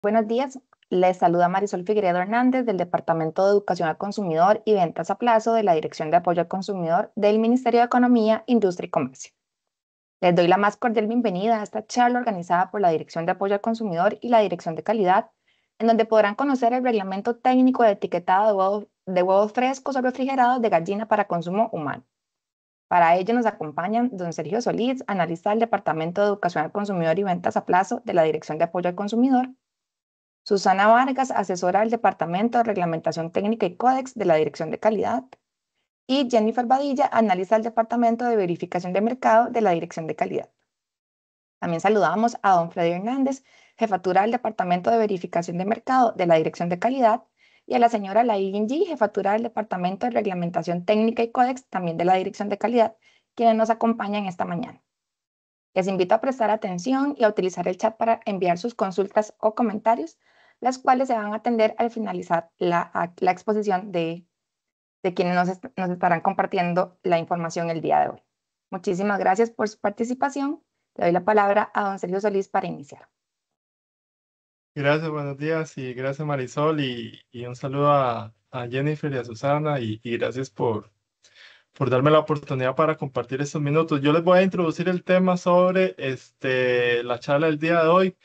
Buenos días, les saluda Marisol Figueredo Hernández del Departamento de Educación al Consumidor y Ventas a Plazo de la Dirección de Apoyo al Consumidor del Ministerio de Economía, Industria y Comercio. Les doy la más cordial bienvenida a esta charla organizada por la Dirección de Apoyo al Consumidor y la Dirección de Calidad, en donde podrán conocer el reglamento técnico de etiquetado de huevos frescos o refrigerados de gallina para consumo humano. Para ello nos acompañan don Sergio Solís, analista del Departamento de Educación al Consumidor y Ventas a Plazo de la Dirección de Apoyo al Consumidor, Susana Vargas, asesora del Departamento de Reglamentación Técnica y Códex de la Dirección de Calidad, y Jennifer Badilla, analista del Departamento de Verificación de Mercado de la Dirección de Calidad. También saludamos a don Freddy Hernández, jefatura del Departamento de Verificación de Mercado de la Dirección de Calidad, y a la señora Lailin G, jefatura del Departamento de Reglamentación Técnica y Códex, también de la Dirección de Calidad, quienes nos acompañan esta mañana. Les invito a prestar atención y a utilizar el chat para enviar sus consultas o comentarios, las cuales se van a atender al finalizar la exposición de quienes nos estarán compartiendo la información el día de hoy. Muchísimas gracias por su participación. Le doy la palabra a don Sergio Solís para iniciar. Gracias, buenos días y gracias Marisol y un saludo a Jennifer y a Susana y gracias por darme la oportunidad para compartir estos minutos. Yo les voy a introducir el tema sobre la charla del día de hoy,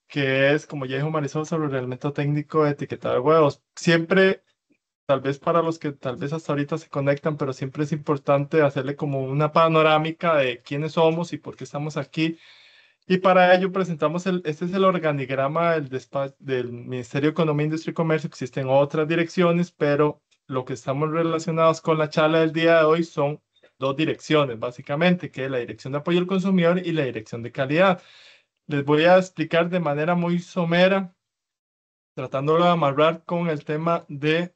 que es, como ya dijo Marisol, sobre el reglamento técnico de etiquetado de huevos. Siempre, tal vez para los que tal vez hasta ahorita se conectan, pero siempre es importante hacerle como una panorámica de quiénes somos y por qué estamos aquí. Y para ello presentamos este es el organigrama del Ministerio de Economía, Industria y Comercio. Existen otras direcciones, pero lo que estamos relacionados con la charla del día de hoy son dos direcciones, básicamente, que es la Dirección de Apoyo al Consumidor y la Dirección de Calidad. Les voy a explicar de manera muy somera, tratándolo de amarrar con el tema de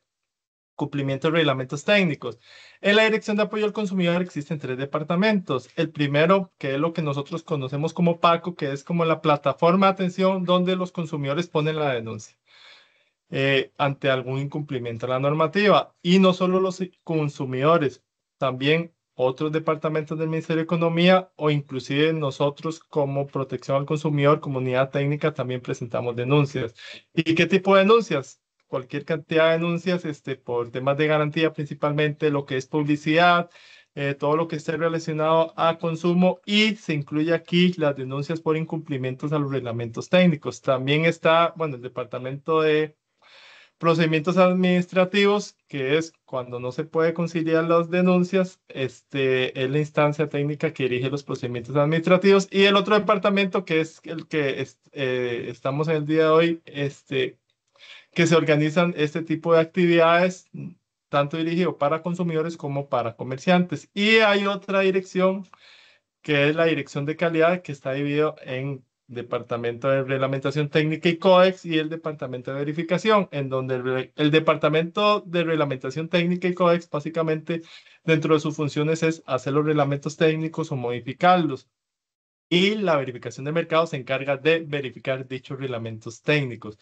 cumplimiento de reglamentos técnicos. En la Dirección de Apoyo al Consumidor existen tres departamentos. El primero, que es lo que nosotros conocemos como PACO, que es como la plataforma de atención donde los consumidores ponen la denuncia ante algún incumplimiento de la normativa. Y no solo los consumidores, también otros departamentos del Ministerio de Economía o inclusive nosotros como Protección al Consumidor, Comunidad Técnica, también presentamos denuncias. ¿Y qué tipo de denuncias? Cualquier cantidad de denuncias por temas de garantía, principalmente lo que es publicidad, todo lo que esté relacionado a consumo, y se incluye aquí las denuncias por incumplimientos a los reglamentos técnicos. También está, bueno, el departamento de procedimientos administrativos, que es cuando no se puede conciliar las denuncias, es la instancia técnica que dirige los procedimientos administrativos. Y el otro departamento, que es el que estamos en el día de hoy, que se organizan este tipo de actividades, tanto dirigido para consumidores como para comerciantes. Y hay otra dirección, que es la Dirección de Calidad, que está dividido en Departamento de Reglamentación Técnica y Códex y el Departamento de Verificación, en donde el Departamento de Reglamentación Técnica y Códex, básicamente, dentro de sus funciones es hacer los reglamentos técnicos o modificarlos. Y la verificación de mercado se encarga de verificar dichos reglamentos técnicos.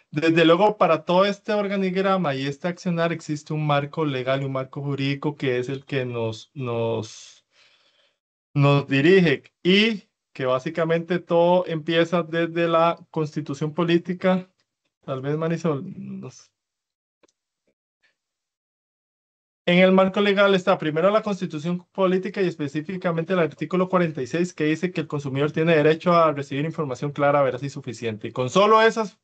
Desde luego, para todo este organigrama y este accionar existe un marco legal y un marco jurídico que es el que nos dirige, y que básicamente todo empieza desde la Constitución Política. Tal vez Marisol, en el marco legal está primero la Constitución Política y específicamente el artículo 46, que dice que el consumidor tiene derecho a recibir información clara, veraz y suficiente. Y con solo esas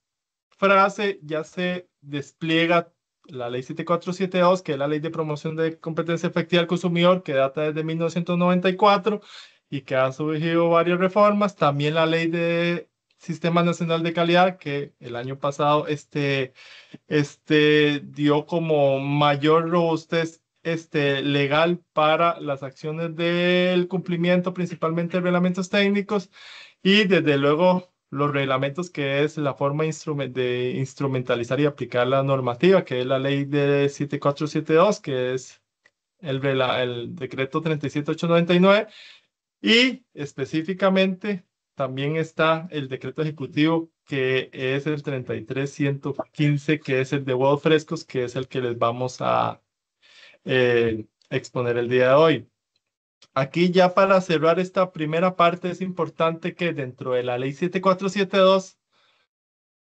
frases ya se despliega la Ley 7472, que es la Ley de Promoción de Competencia Efectiva del Consumidor, que data desde 1994 y que ha surgido varias reformas. También la Ley de Sistema Nacional de Calidad, que el año pasado dio como mayor robustez legal para las acciones del cumplimiento, principalmente de reglamentos técnicos, y desde luego los reglamentos, que es la forma de instrumentalizar y aplicar la normativa, que es la ley de 7472, que es el decreto 37899, y específicamente también está el decreto ejecutivo, que es el 33115, que es el de huevos frescos, que es el que les vamos a exponer el día de hoy. Aquí, ya para cerrar esta primera parte, es importante que dentro de la ley 7472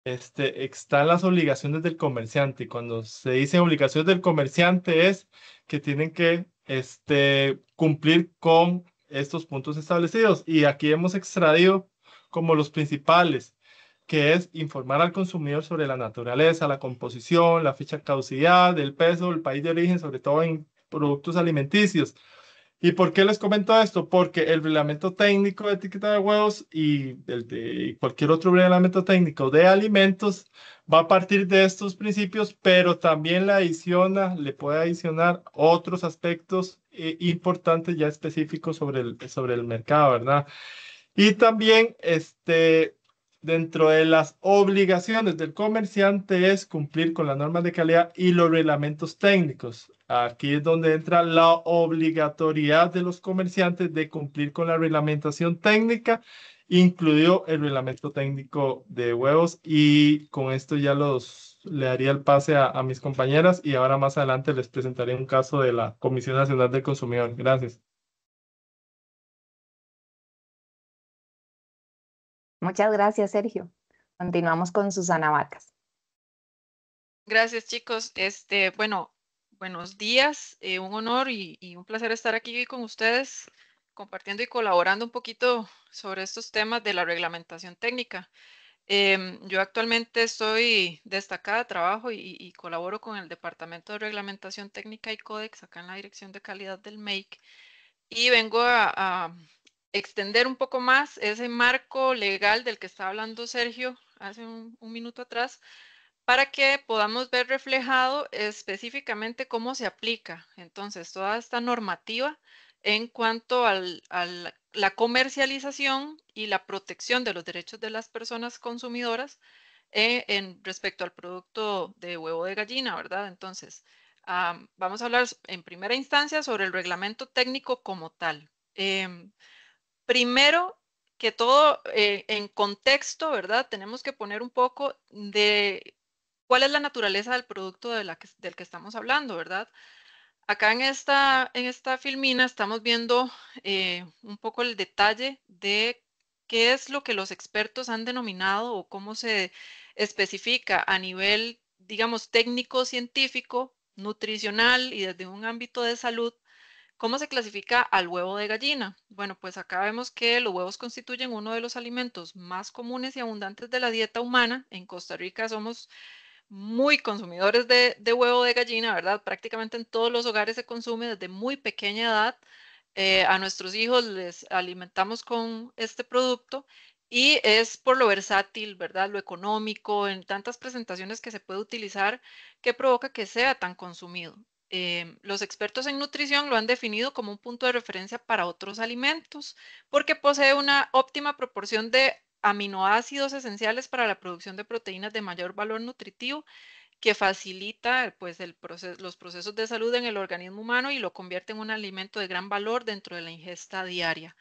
están las obligaciones del comerciante. Y cuando se dice obligaciones del comerciante es que tienen que cumplir con estos puntos establecidos. Y aquí hemos extraído como los principales, que es informar al consumidor sobre la naturaleza, la composición, la fecha de caducidad, el peso, el país de origen, sobre todo en productos alimenticios. ¿Y por qué les comento esto? Porque el reglamento técnico de etiqueta de huevos y el de cualquier otro reglamento técnico de alimentos va a partir de estos principios, pero también le puede adicionar otros aspectos importantes ya específicos sobre el mercado, ¿verdad? Y también, dentro de las obligaciones del comerciante es cumplir con las normas de calidad y los reglamentos técnicos. Aquí es donde entra la obligatoriedad de los comerciantes de cumplir con la reglamentación técnica, incluido el reglamento técnico de huevos. Y con esto ya le daría el pase a mis compañeras y ahora más adelante les presentaré un caso de la Comisión Nacional del Consumidor. Gracias. Muchas gracias, Sergio. Continuamos con Susana Vargas. Gracias, chicos. Bueno, buenos días. Un honor y un placer estar aquí con ustedes, compartiendo y colaborando un poquito sobre estos temas de la reglamentación técnica. Yo actualmente estoy destacada, trabajo y colaboro con el Departamento de Reglamentación Técnica y Códex acá en la Dirección de Calidad del MEIC y vengo a extender un poco más ese marco legal del que estaba hablando Sergio hace un minuto atrás para que podamos ver reflejado específicamente cómo se aplica entonces toda esta normativa en cuanto a la comercialización y la protección de los derechos de las personas consumidoras en respecto al producto de huevo de gallina, ¿verdad? Entonces, vamos a hablar en primera instancia sobre el reglamento técnico como tal. Primero que todo, en contexto, ¿verdad? Tenemos que poner un poco de cuál es la naturaleza del producto del que estamos hablando, ¿verdad? Acá en esta filmina estamos viendo un poco el detalle de qué es lo que los expertos han denominado o cómo se especifica a nivel, digamos, técnico, científico, nutricional y desde un ámbito de salud. ¿Cómo se clasifica al huevo de gallina? Bueno, pues acá vemos que los huevos constituyen uno de los alimentos más comunes y abundantes de la dieta humana. En Costa Rica somos muy consumidores de huevo de gallina, ¿verdad? Prácticamente en todos los hogares se consume desde muy pequeña edad. A nuestros hijos les alimentamos con este producto y es por lo versátil, ¿verdad? Lo económico, en tantas presentaciones que se puede utilizar que provoca que sea tan consumido. Los expertos en nutrición lo han definido como un punto de referencia para otros alimentos porque posee una óptima proporción de aminoácidos esenciales para la producción de proteínas de mayor valor nutritivo que facilita pues, los procesos de salud en el organismo humano y lo convierte en un alimento de gran valor dentro de la ingesta diaria.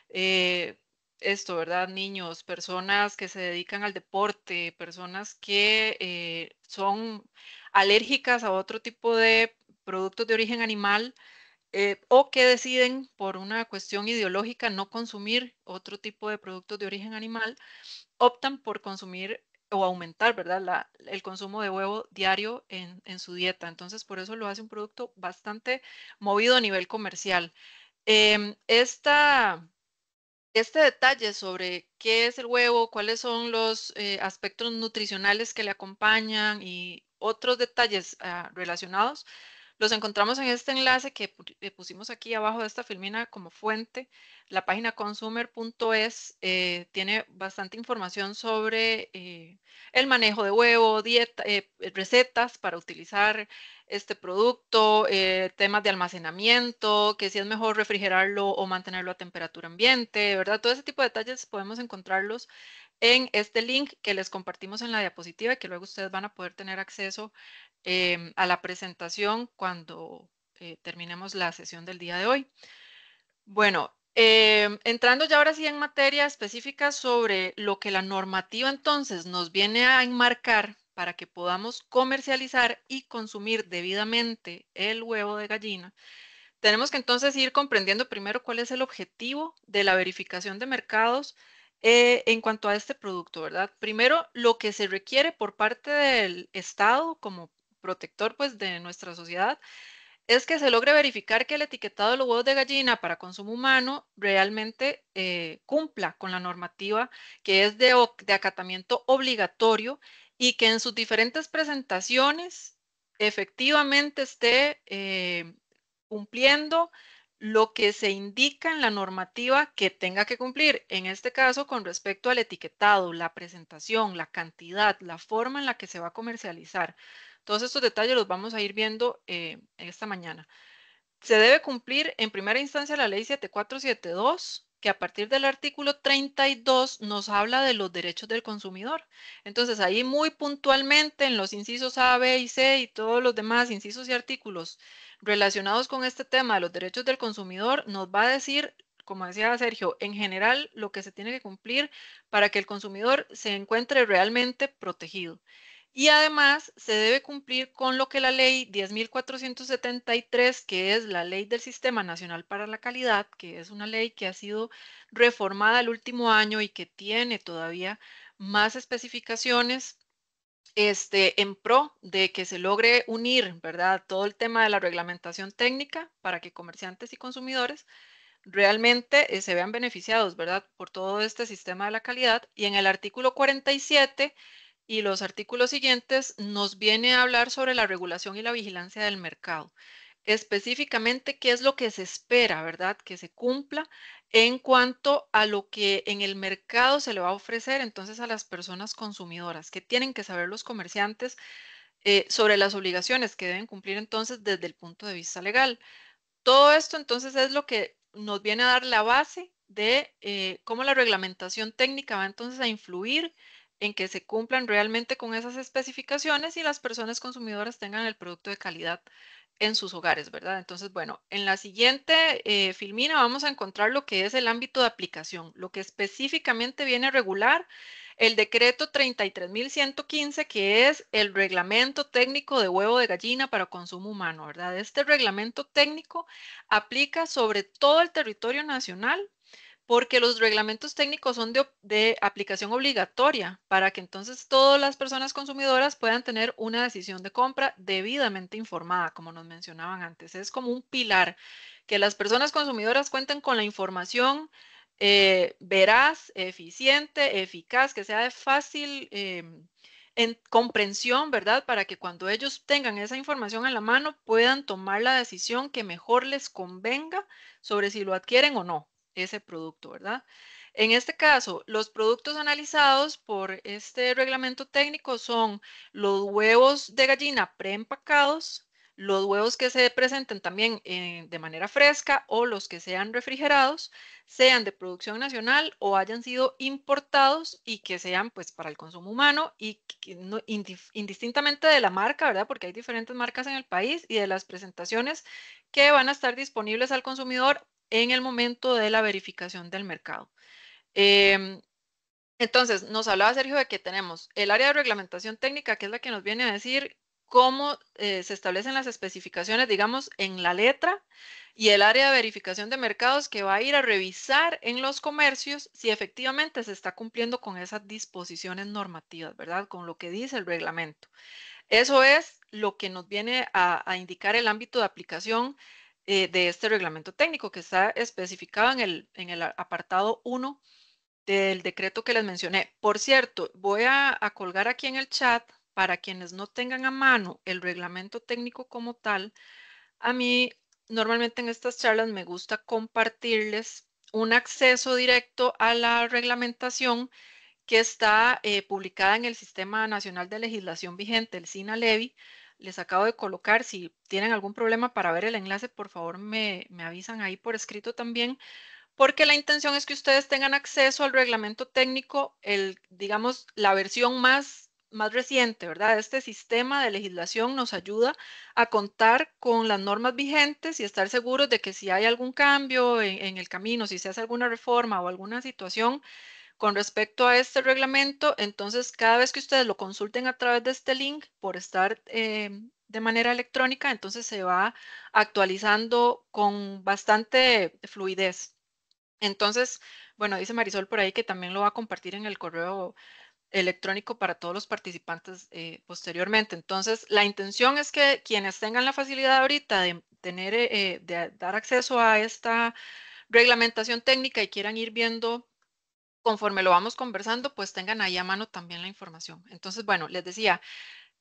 Eh, Esto, ¿verdad? Niños, personas que se dedican al deporte, personas que son alérgicas a otro tipo de productos de origen animal o que deciden por una cuestión ideológica no consumir otro tipo de productos de origen animal, optan por consumir o aumentar, ¿verdad? El consumo de huevo diario en su dieta. Entonces, por eso lo hace un producto bastante movido a nivel comercial. Em, esta, este detalle sobre qué es el huevo, cuáles son los aspectos nutricionales que le acompañan y otros detalles relacionados los encontramos en este enlace que pusimos aquí abajo de esta filmina como fuente. La página consumer.es tiene bastante información sobre el manejo de huevo, dieta, recetas para utilizar este producto, temas de almacenamiento, que si es mejor refrigerarlo o mantenerlo a temperatura ambiente, ¿verdad? Todo ese tipo de detalles podemos encontrarlos en este link que les compartimos en la diapositiva y que luego ustedes van a poder tener acceso a la presentación cuando terminemos la sesión del día de hoy. Bueno, entrando ya ahora sí en materia específica sobre lo que la normativa entonces nos viene a enmarcar para que podamos comercializar y consumir debidamente el huevo de gallina, tenemos que entonces ir comprendiendo primero cuál es el objetivo de la verificación de mercados en cuanto a este producto, ¿verdad? Primero, lo que se requiere por parte del Estado como protector, pues, de nuestra sociedad es que se logre verificar que el etiquetado de los huevos de gallina para consumo humano realmente cumpla con la normativa que es de acatamiento obligatorio y que en sus diferentes presentaciones efectivamente esté cumpliendo lo que se indica en la normativa que tenga que cumplir, en este caso con respecto al etiquetado, la presentación, la cantidad, la forma en la que se va a comercializar. Todos estos detalles los vamos a ir viendo esta mañana. Se debe cumplir en primera instancia la ley 7472, que a partir del artículo 32 nos habla de los derechos del consumidor. Entonces, ahí muy puntualmente en los incisos A, B y C y todos los demás incisos y artículos relacionados con este tema de los derechos del consumidor, nos va a decir, como decía Sergio, en general lo que se tiene que cumplir para que el consumidor se encuentre realmente protegido. Y además se debe cumplir con lo que la ley 10.473, que es la ley del Sistema Nacional para la Calidad, que es una ley que ha sido reformada el último año y que tiene todavía más especificaciones en pro de que se logre unir, ¿verdad? Todo el tema de la reglamentación técnica para que comerciantes y consumidores realmente se vean beneficiados, ¿verdad? Por todo este sistema de la calidad. Y en el artículo 47 y los artículos siguientes nos viene a hablar sobre la regulación y la vigilancia del mercado. Específicamente, qué es lo que se espera, ¿verdad? Que se cumpla en cuanto a lo que en el mercado se le va a ofrecer entonces a las personas consumidoras, que tienen que saber los comerciantes sobre las obligaciones que deben cumplir entonces desde el punto de vista legal. Todo esto entonces es lo que nos viene a dar la base de cómo la reglamentación técnica va entonces a influir en que se cumplan realmente con esas especificaciones y las personas consumidoras tengan el producto de calidad en sus hogares, ¿verdad? Entonces, bueno, en la siguiente filmina vamos a encontrar lo que es el ámbito de aplicación, lo que específicamente viene a regular el decreto 33.115, que es el reglamento técnico de huevo de gallina para consumo humano, ¿verdad? Este reglamento técnico aplica sobre todo el territorio nacional porque los reglamentos técnicos son de aplicación obligatoria para que entonces todas las personas consumidoras puedan tener una decisión de compra debidamente informada, como nos mencionaban antes. Es como un pilar, que las personas consumidoras cuenten con la información veraz, eficiente, eficaz, que sea de fácil en comprensión, ¿verdad? Para que cuando ellos tengan esa información en la mano puedan tomar la decisión que mejor les convenga sobre si lo adquieren o no ese producto, ¿verdad? En este caso, los productos analizados por este reglamento técnico son los huevos de gallina preempacados, los huevos que se presenten también de manera fresca o los que sean refrigerados, sean de producción nacional o hayan sido importados y que sean pues para el consumo humano y que indistintamente de la marca, ¿verdad? Porque hay diferentes marcas en el país y de las presentaciones que van a estar disponibles al consumidor en el momento de la verificación del mercado. Entonces, nos hablaba Sergio de que tenemos el área de reglamentación técnica, que es la que nos viene a decir cómo se establecen las especificaciones, digamos, en la letra, y el área de verificación de mercados, que va a ir a revisar en los comercios si efectivamente se está cumpliendo con esas disposiciones normativas, ¿verdad? Con lo que dice el reglamento. Eso es lo que nos viene a indicar el ámbito de aplicación de este reglamento técnico que está especificado en el apartado 1 del decreto que les mencioné. Por cierto, voy a colgar aquí en el chat para quienes no tengan a mano el reglamento técnico como tal. A mí normalmente en estas charlas me gusta compartirles un acceso directo a la reglamentación que está publicada en el Sistema Nacional de Legislación Vigente, el SINA-LEVI. Les acabo de colocar, si tienen algún problema para ver el enlace, por favor me avisan ahí por escrito también, porque la intención es que ustedes tengan acceso al reglamento técnico, digamos, la versión más reciente, ¿verdad? Este sistema de legislación nos ayuda a contar con las normas vigentes y estar seguros de que si hay algún cambio en el camino, si se hace alguna reforma o alguna situación, con respecto a este reglamento, entonces cada vez que ustedes lo consulten a través de este link, por estar de manera electrónica, entonces se va actualizando con bastante fluidez. Entonces, Bueno, dice Marisol por ahí que también lo va a compartir en el correo electrónico para todos los participantes posteriormente. Entonces, la intención es que quienes tengan la facilidad ahorita de tener, de dar acceso a esta reglamentación técnica y quieran ir viendo conforme lo vamos conversando, pues tengan ahí a mano también la información. Entonces, bueno, les decía,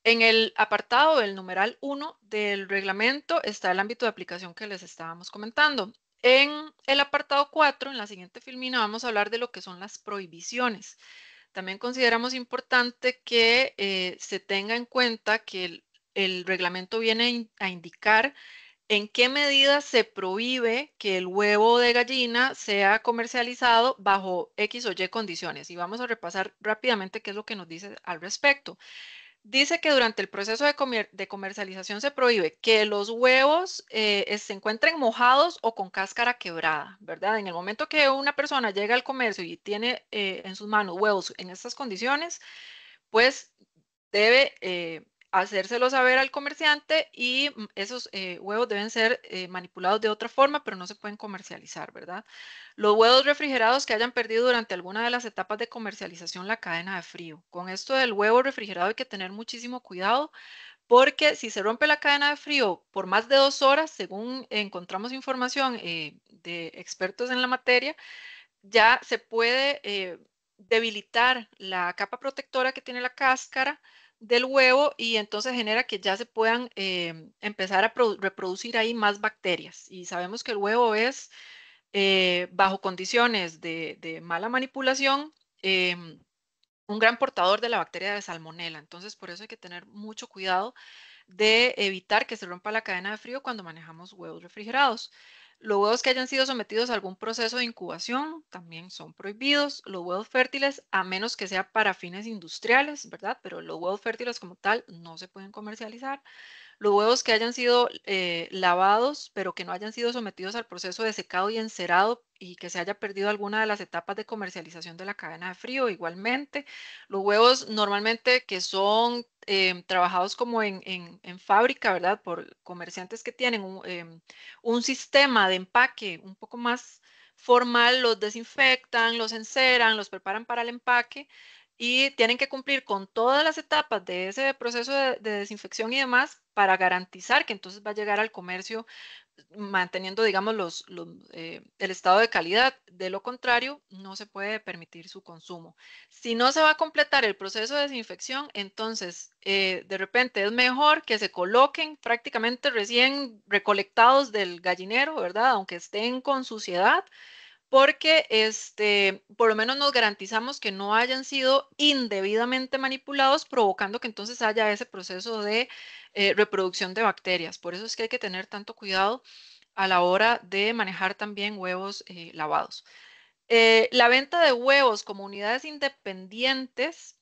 en el apartado del numeral 1 del reglamento está el ámbito de aplicación que les estábamos comentando. En el apartado 4, en la siguiente filmina, vamos a hablar de lo que son las prohibiciones. También consideramos importante que se tenga en cuenta que el reglamento viene a indicar en qué medida se prohíbe que el huevo de gallina sea comercializado bajo X o Y condiciones. Y vamos a repasar rápidamente qué es lo que nos dice al respecto. Dice que durante el proceso de comercialización se prohíbe que los huevos se encuentren mojados o con cáscara quebrada, ¿verdad? En el momento que una persona llega al comercio y tiene en sus manos huevos en estas condiciones, pues debe hacérselo saber al comerciante y esos huevos deben ser manipulados de otra forma, pero no se pueden comercializar, ¿verdad? Los huevos refrigerados que hayan perdido durante alguna de las etapas de comercialización la cadena de frío. Con esto del huevo refrigerado hay que tener muchísimo cuidado porque si se rompe la cadena de frío por más de 2 horas, según encontramos información de expertos en la materia, ya se puede debilitar la capa protectora que tiene la cáscara del huevo y entonces genera que ya se puedan empezar a reproducir ahí más bacterias. Y sabemos que el huevo es, bajo condiciones de mala manipulación, un gran portador de la bacteria de salmonela. Entonces, por eso hay que tener mucho cuidado de evitar que se rompa la cadena de frío cuando manejamos huevos refrigerados. Los huevos que hayan sido sometidos a algún proceso de incubación también son prohibidos. Los huevos fértiles, a menos que sea para fines industriales, ¿verdad? Pero los huevos fértiles como tal no se pueden comercializar. Los huevos que hayan sido lavados, pero que no hayan sido sometidos al proceso de secado y encerado y que se haya perdido alguna de las etapas de comercialización de la cadena de frío, igualmente. Los huevos normalmente que son trabajados como en fábrica, ¿verdad? Por comerciantes que tienen un sistema de empaque un poco más formal, los desinfectan, los enceran, los preparan para el empaque y tienen que cumplir con todas las etapas de ese proceso de desinfección y demás para garantizar que entonces va a llegar al comercio manteniendo, digamos, el estado de calidad. De lo contrario, no se puede permitir su consumo. Si no se va a completar el proceso de desinfección, entonces de repente es mejor que se coloquen prácticamente recién recolectados del gallinero, ¿verdad? Aunque estén con suciedad porque por lo menos nos garantizamos que no hayan sido indebidamente manipulados, provocando que entonces haya ese proceso de reproducción de bacterias. Por eso es que hay que tener tanto cuidado a la hora de manejar también huevos lavados. La venta de huevos como unidades independientes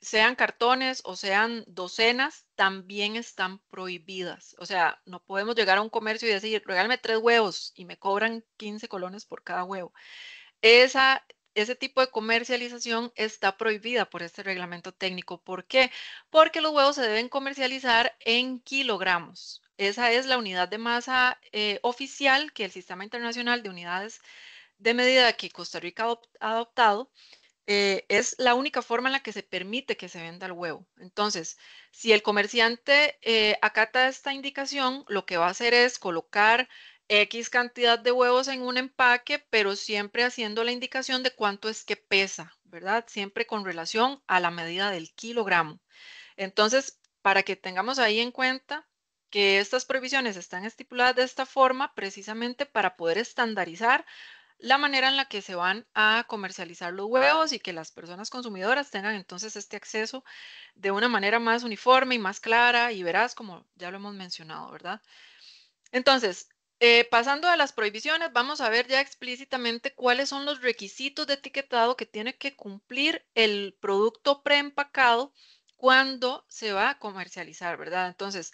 sean cartones o sean docenas, también están prohibidas. O sea, no podemos llegar a un comercio y decir, regálame 3 huevos y me cobran 15 colones por cada huevo. Ese tipo de comercialización está prohibida por este reglamento técnico. ¿Por qué? Porque los huevos se deben comercializar en kilogramos. Esa es la unidad de masa oficial que el Sistema Internacional de Unidades de Medida que Costa Rica ha adoptado, es la única forma en la que se permite que se venda el huevo. Entonces, si el comerciante acata esta indicación, lo que va a hacer es colocar X cantidad de huevos en un empaque, pero siempre haciendo la indicación de cuánto es que pesa, ¿verdad? Siempre con relación a la medida del kilogramo. Entonces, para que tengamos ahí en cuenta que estas prohibiciones están estipuladas de esta forma precisamente para poder estandarizar la manera en la que se van a comercializar los huevos y que las personas consumidoras tengan entonces este acceso de una manera más uniforme y más clara y veraz, como ya lo hemos mencionado, ¿verdad? Entonces, pasando a las prohibiciones, vamos a ver ya explícitamente cuáles son los requisitos de etiquetado que tiene que cumplir el producto preempacado cuando se va a comercializar, ¿verdad? Entonces,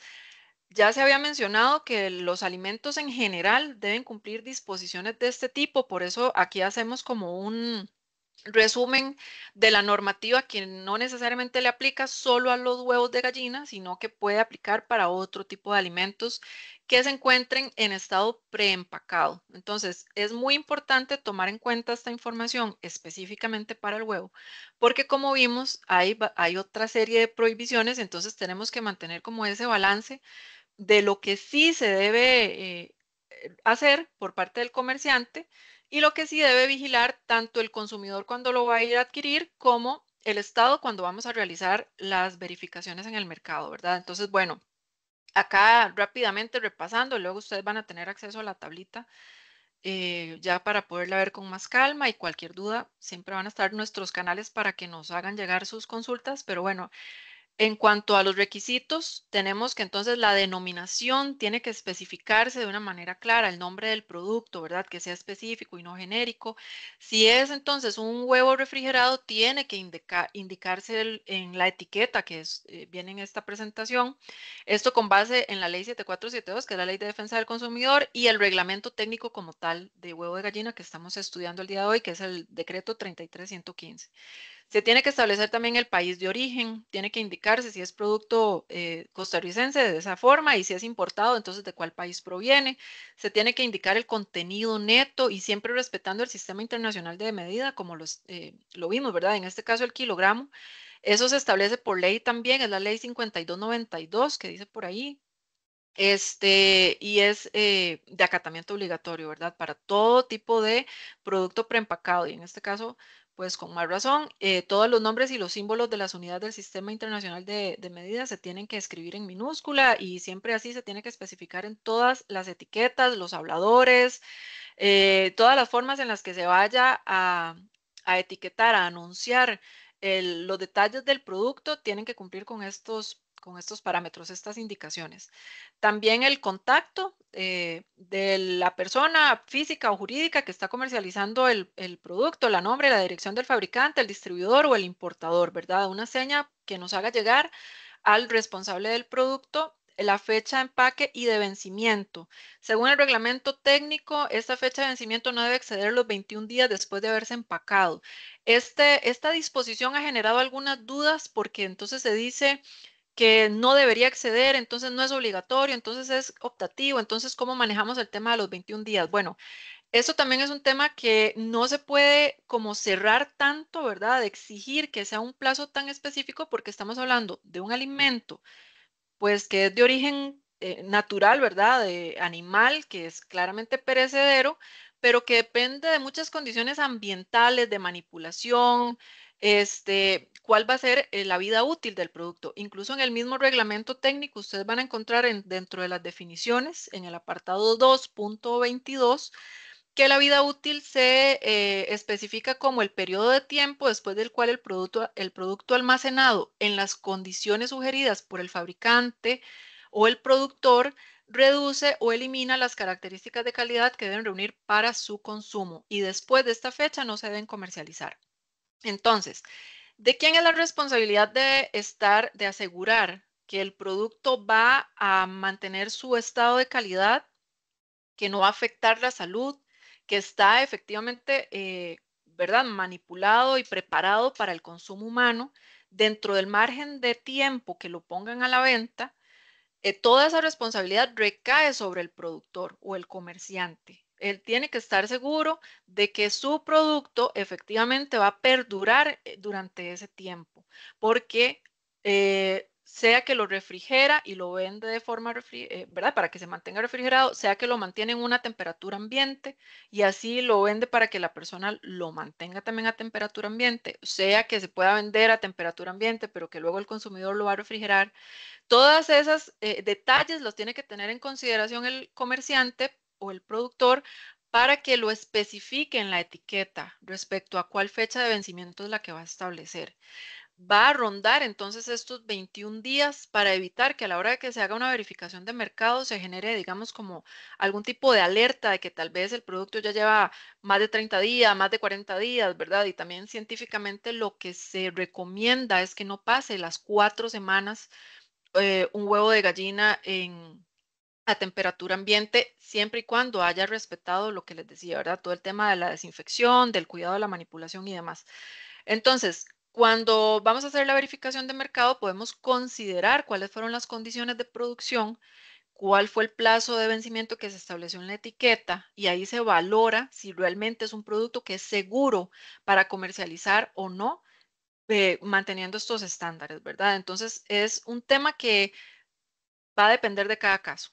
ya se había mencionado que los alimentos en general deben cumplir disposiciones de este tipo, por eso aquí hacemos como resumen de la normativa que no necesariamente le aplica solo a los huevos de gallina, sino que puede aplicar para otro tipo de alimentos que se encuentren en estado preempacado. Entonces, es muy importante tomar en cuenta esta información específicamente para el huevo, porque como vimos, hay otra serie de prohibiciones, entonces tenemos que mantener como ese balance de lo que sí se debe hacer por parte del comerciante y lo que sí debe vigilar tanto el consumidor cuando lo va a ir a adquirir como el Estado cuando vamos a realizar las verificaciones en el mercado, ¿verdad? Entonces, bueno, acá rápidamente repasando, luego ustedes van a tener acceso a la tablita ya para poderla ver con más calma y cualquier duda, siempre van a estar nuestros canales para que nos hagan llegar sus consultas, pero bueno, en cuanto a los requisitos, tenemos que entonces la denominación tiene que especificarse de una manera clara, el nombre del producto, ¿verdad? Que sea específico y no genérico. Si es entonces un huevo refrigerado, tiene que indicarse en la etiqueta que viene en esta presentación. Esto con base en la ley 7472, que es la ley de defensa del consumidor, y el reglamento técnico como tal de huevo de gallina que estamos estudiando el día de hoy, que es el decreto 33115. Se tiene que establecer también el país de origen, tiene que indicarse si es producto costarricense de esa forma y si es importado, entonces de cuál país proviene. Se tiene que indicar el contenido neto y siempre respetando el sistema internacional de medida, como lo vimos, ¿verdad? En este caso el kilogramo. Eso se establece por ley también, es la ley 5292 que dice por ahí. Y es de acatamiento obligatorio, ¿verdad? Para todo tipo de producto preempacado. Y en este caso, pues con más razón, todos los nombres y los símbolos de las unidades del Sistema Internacional de Medidas se tienen que escribir en minúscula y siempre así se tiene que especificar en todas las etiquetas, los habladores, todas las formas en las que se vaya a etiquetar, a anunciar los detalles del producto, tienen que cumplir con estos parámetros, estas indicaciones. También el contacto de la persona física o jurídica que está comercializando el producto, la nombre, la dirección del fabricante, el distribuidor o el importador, ¿verdad? Una seña que nos haga llegar al responsable del producto la fecha de empaque y de vencimiento. Según el reglamento técnico, esta fecha de vencimiento no debe exceder los 21 días después de haberse empacado. Esta disposición ha generado algunas dudas porque entonces se dice que no debería exceder, entonces no es obligatorio, entonces es optativo, entonces ¿cómo manejamos el tema de los 21 días? Bueno, eso también es un tema que no se puede como cerrar tanto, ¿verdad? De exigir que sea un plazo tan específico porque estamos hablando de un alimento pues que es de origen natural, ¿verdad? De animal, que es claramente perecedero, pero que depende de muchas condiciones ambientales, de manipulación, cuál va a ser la vida útil del producto. Incluso en el mismo reglamento técnico, ustedes van a encontrar dentro de las definiciones, en el apartado 2.22, que la vida útil se especifica como el periodo de tiempo después del cual el producto almacenado en las condiciones sugeridas por el fabricante o el productor reduce o elimina las características de calidad que deben reunir para su consumo y después de esta fecha no se deben comercializar. Entonces, ¿de quién es la responsabilidad de asegurar que el producto va a mantener su estado de calidad, que no va a afectar la salud, que está efectivamente, ¿verdad? Manipulado y preparado para el consumo humano dentro del margen de tiempo que lo pongan a la venta? Toda esa responsabilidad recae sobre el productor o el comerciante. Él tiene que estar seguro de que su producto efectivamente va a perdurar durante ese tiempo, porque sea que lo refrigera y lo vende de forma, ¿verdad? Para que se mantenga refrigerado, sea que lo mantiene en una temperatura ambiente y así lo vende para que la persona lo mantenga también a temperatura ambiente, sea que se pueda vender a temperatura ambiente, pero que luego el consumidor lo va a refrigerar. Todas esas detalles los tiene que tener en consideración el comerciante o el productor para que lo especifique en la etiqueta respecto a cuál fecha de vencimiento es la que va a establecer. Va a rondar entonces estos 21 días para evitar que a la hora de que se haga una verificación de mercado se genere, digamos, como algún tipo de alerta de que tal vez el producto ya lleva más de 30 días, más de 40 días, ¿verdad? Y también científicamente lo que se recomienda es que no pase las 4 semanas un huevo de gallina a temperatura ambiente, siempre y cuando haya respetado lo que les decía, ¿verdad? Todo el tema de la desinfección, del cuidado de la manipulación y demás. Entonces, cuando vamos a hacer la verificación de mercado, podemos considerar cuáles fueron las condiciones de producción, cuál fue el plazo de vencimiento que se estableció en la etiqueta, y ahí se valora si realmente es un producto que es seguro para comercializar o no, manteniendo estos estándares, ¿verdad? Entonces, es un tema que va a depender de cada caso.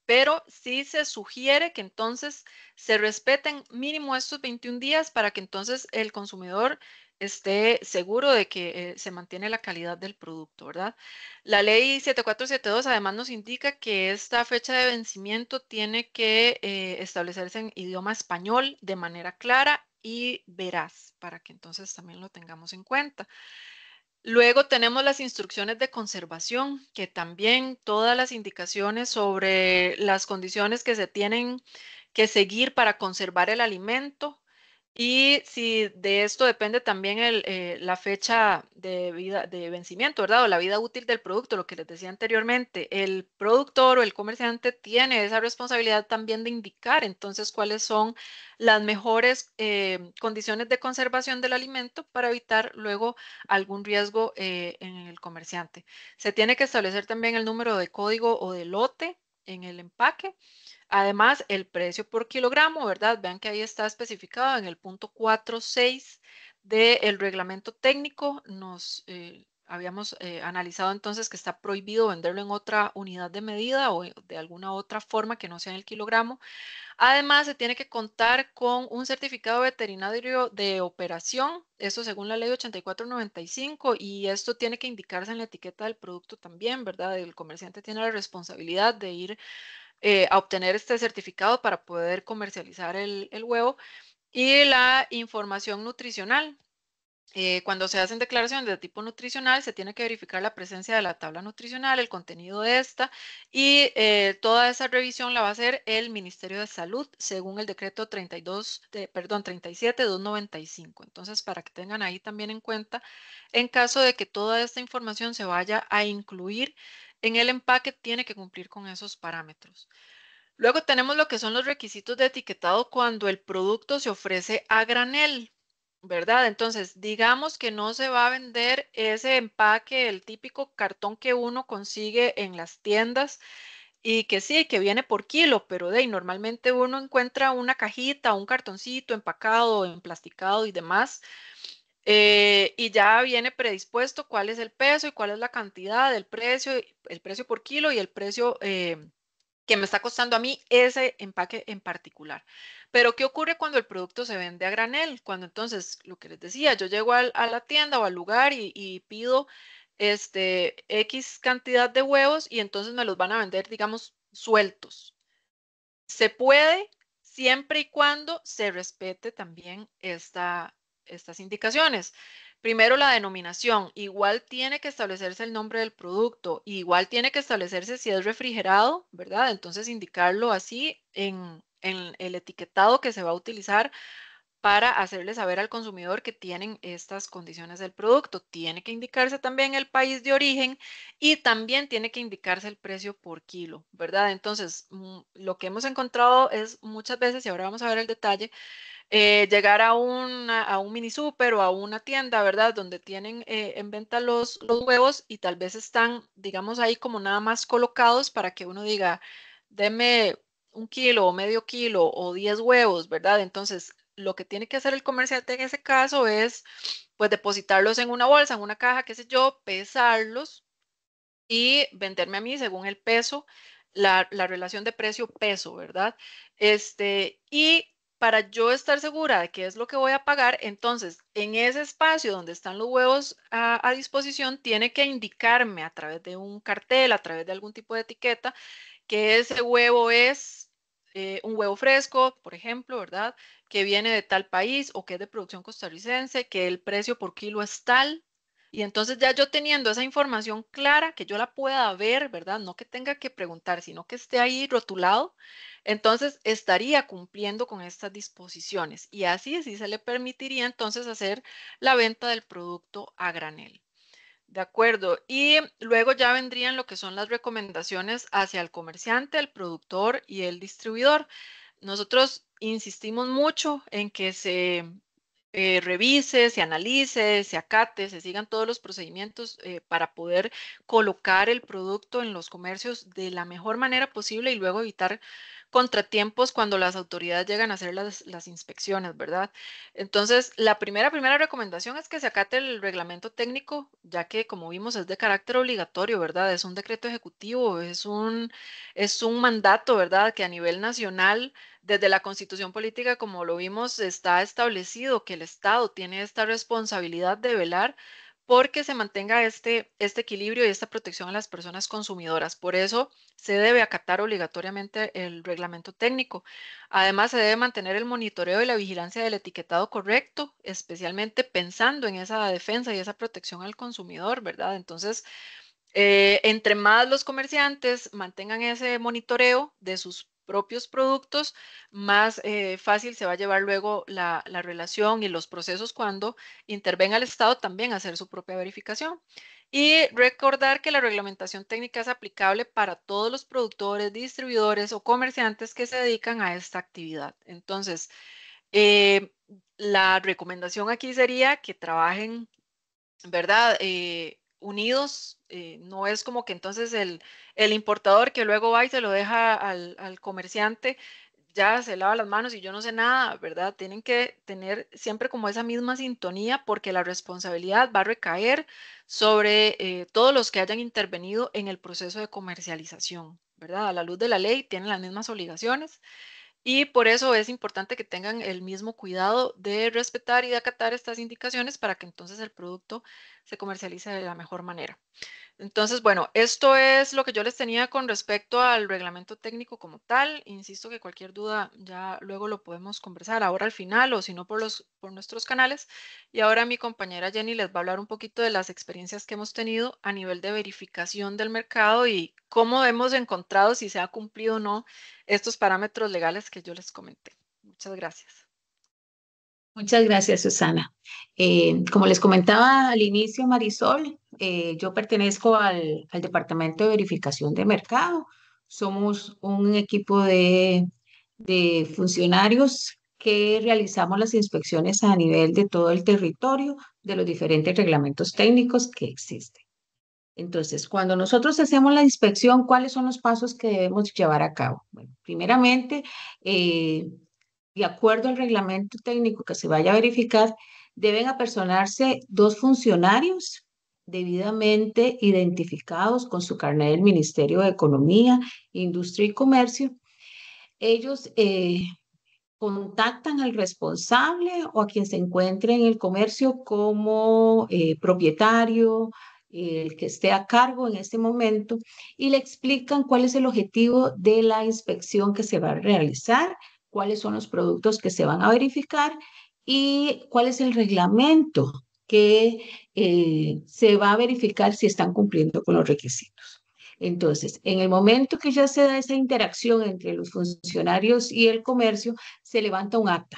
Pero sí se sugiere que entonces se respeten mínimo estos 21 días para que entonces el consumidor esté seguro de que se mantiene la calidad del producto, ¿verdad? La ley 7472 además nos indica que esta fecha de vencimiento tiene que establecerse en idioma español de manera clara y veraz, para que entonces también lo tengamos en cuenta. Luego tenemos las instrucciones de conservación, que también todas las indicaciones sobre las condiciones que se tienen que seguir para conservar el alimento, y si de esto depende también la fecha de vida, de vencimiento, ¿verdad? O la vida útil del producto, lo que les decía anteriormente. El productor o el comerciante tiene esa responsabilidad también de indicar entonces cuáles son las mejores condiciones de conservación del alimento para evitar luego algún riesgo en el comerciante. Se tiene que establecer también el número de código o de lote en el empaque. Además, el precio por kilogramo, ¿verdad? Vean que ahí está especificado en el punto 4.6 del reglamento técnico. Nos habíamos analizado entonces que está prohibido venderlo en otra unidad de medida o de alguna otra forma que no sea en el kilogramo. Además, se tiene que contar con un certificado veterinario de operación, eso según la ley 8495, y esto tiene que indicarse en la etiqueta del producto también, ¿verdad? El comerciante tiene la responsabilidad de ir a obtener este certificado para poder comercializar el huevo. Y la información nutricional. Cuando se hacen declaraciones de tipo nutricional, se tiene que verificar la presencia de la tabla nutricional, el contenido de esta, y toda esa revisión la va a hacer el Ministerio de Salud según el decreto 37.295. Entonces, para que tengan ahí también en cuenta, en caso de que toda esta información se vaya a incluir en el empaque, tiene que cumplir con esos parámetros. Luego tenemos lo que son los requisitos de etiquetado cuando el producto se ofrece a granel, ¿verdad? Entonces, digamos que no se va a vender ese empaque, el típico cartón que uno consigue en las tiendas y que sí, que viene por kilo, pero normalmente uno encuentra una cajita, un cartoncito empacado, emplasticado y demás, y ya viene predispuesto cuál es el peso y cuál es la cantidad, el precio por kilo y el precio que me está costando a mí ese empaque en particular. Pero, ¿qué ocurre cuando el producto se vende a granel? Cuando entonces, lo que les decía, yo llego a la tienda o al lugar y pido X cantidad de huevos y entonces me los van a vender, digamos, sueltos. Se puede siempre y cuando se respete también estas indicaciones. Primero, la denominación. Igual tiene que establecerse el nombre del producto. Igual tiene que establecerse si es refrigerado, ¿verdad? Entonces, indicarlo así en el etiquetado que se va a utilizar para hacerle saber al consumidor que tienen estas condiciones del producto. Tiene que indicarse también el país de origen y también tiene que indicarse el precio por kilo, ¿verdad? Entonces, lo que hemos encontrado es muchas veces, y ahora vamos a ver el detalle, llegar a un mini súper o a una tienda, ¿verdad? Donde tienen en venta los huevos y tal vez están, digamos, ahí como nada más colocados para que uno diga, deme un kilo o medio kilo o 10 huevos, ¿verdad? Entonces, lo que tiene que hacer el comerciante en ese caso es, pues, depositarlos en una bolsa, en una caja, qué sé yo, pesarlos y venderme a mí según el peso, la relación de precio-peso, ¿verdad? Y para yo estar segura de qué es lo que voy a pagar, entonces en ese espacio donde están los huevos a disposición, tiene que indicarme a través de un cartel, a través de algún tipo de etiqueta, que ese huevo es un huevo fresco, por ejemplo, ¿verdad? Que viene de tal país o que es de producción costarricense, que el precio por kilo es tal. Y entonces ya yo teniendo esa información clara, que yo la pueda ver, ¿verdad? No que tenga que preguntar, sino que esté ahí rotulado, entonces estaría cumpliendo con estas disposiciones. Y así sí se le permitiría entonces hacer la venta del producto a granel. De acuerdo. Y luego ya vendrían lo que son las recomendaciones hacia el comerciante, el productor y el distribuidor. Nosotros insistimos mucho en que se revise, se analice, se acate, se sigan todos los procedimientos para poder colocar el producto en los comercios de la mejor manera posible y luego evitar contratiempos cuando las autoridades llegan a hacer las inspecciones, ¿verdad? Entonces, la primera recomendación es que se acate el reglamento técnico, ya que como vimos es de carácter obligatorio, ¿verdad? Es un decreto ejecutivo, es un mandato, ¿verdad? Que a nivel nacional, desde la Constitución Política, como lo vimos, está establecido que el Estado tiene esta responsabilidad de velar porque se mantenga este equilibrio y esta protección a las personas consumidoras. Por eso se debe acatar obligatoriamente el reglamento técnico. Además, se debe mantener el monitoreo y la vigilancia del etiquetado correcto, especialmente pensando en esa defensa y esa protección al consumidor, ¿verdad? Entonces, entre más los comerciantes mantengan ese monitoreo de sus propios productos, más fácil se va a llevar luego la relación y los procesos cuando intervenga el Estado también a hacer su propia verificación. Y recordar que la reglamentación técnica es aplicable para todos los productores, distribuidores o comerciantes que se dedican a esta actividad. Entonces, la recomendación aquí sería que trabajen, ¿verdad? Unidos, no es como que entonces el importador que luego va y se lo deja al comerciante, ya se lava las manos y yo no sé nada, ¿verdad? Tienen que tener siempre como esa misma sintonía porque la responsabilidad va a recaer sobre todos los que hayan intervenido en el proceso de comercialización, ¿verdad? A la luz de la ley tienen las mismas obligaciones y por eso es importante que tengan el mismo cuidado de respetar y de acatar estas indicaciones para que entonces el producto se comercialice de la mejor manera. Entonces, bueno, esto es lo que yo les tenía con respecto al reglamento técnico como tal. Insisto que cualquier duda ya luego lo podemos conversar ahora al final o si no por nuestros canales. Y ahora mi compañera Jenny les va a hablar un poquito de las experiencias que hemos tenido a nivel de verificación del mercado y cómo hemos encontrado si se ha cumplido o no estos parámetros legales que yo les comenté. Muchas gracias. Muchas gracias, Susana. Como les comentaba al inicio, Marisol, yo pertenezco al Departamento de Verificación de Mercado. Somos un equipo de funcionarios que realizamos las inspecciones a nivel de todo el territorio de los diferentes reglamentos técnicos que existen. Entonces, cuando nosotros hacemos la inspección, ¿cuáles son los pasos que debemos llevar a cabo? Bueno, primeramente, de acuerdo al reglamento técnico que se vaya a verificar, deben apersonarse dos funcionarios debidamente identificados con su carnet del Ministerio de Economía, Industria y Comercio. Ellos contactan al responsable o a quien se encuentre en el comercio como propietario, el que esté a cargo en este momento, y le explican cuál es el objetivo de la inspección que se va a realizar, cuáles son los productos que se van a verificar y cuál es el reglamento que se va a verificar si están cumpliendo con los requisitos. Entonces, en el momento que ya se da esa interacción entre los funcionarios y el comercio, se levanta un acta.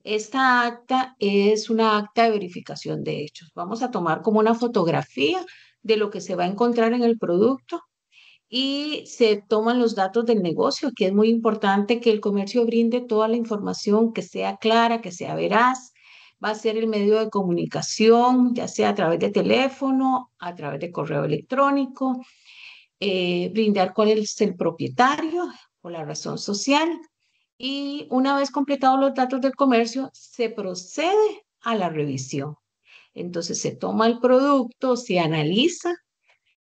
Esta acta es una acta de verificación de hechos. Vamos a tomar como una fotografía de lo que se va a encontrar en el producto y se toman los datos del negocio, que es muy importante que el comercio brinde toda la información que sea clara, que sea veraz. Va a ser el medio de comunicación, ya sea a través de teléfono, a través de correo electrónico, brindar cuál es el propietario o la razón social. Y una vez completados los datos del comercio, se procede a la revisión. Entonces se toma el producto, se analiza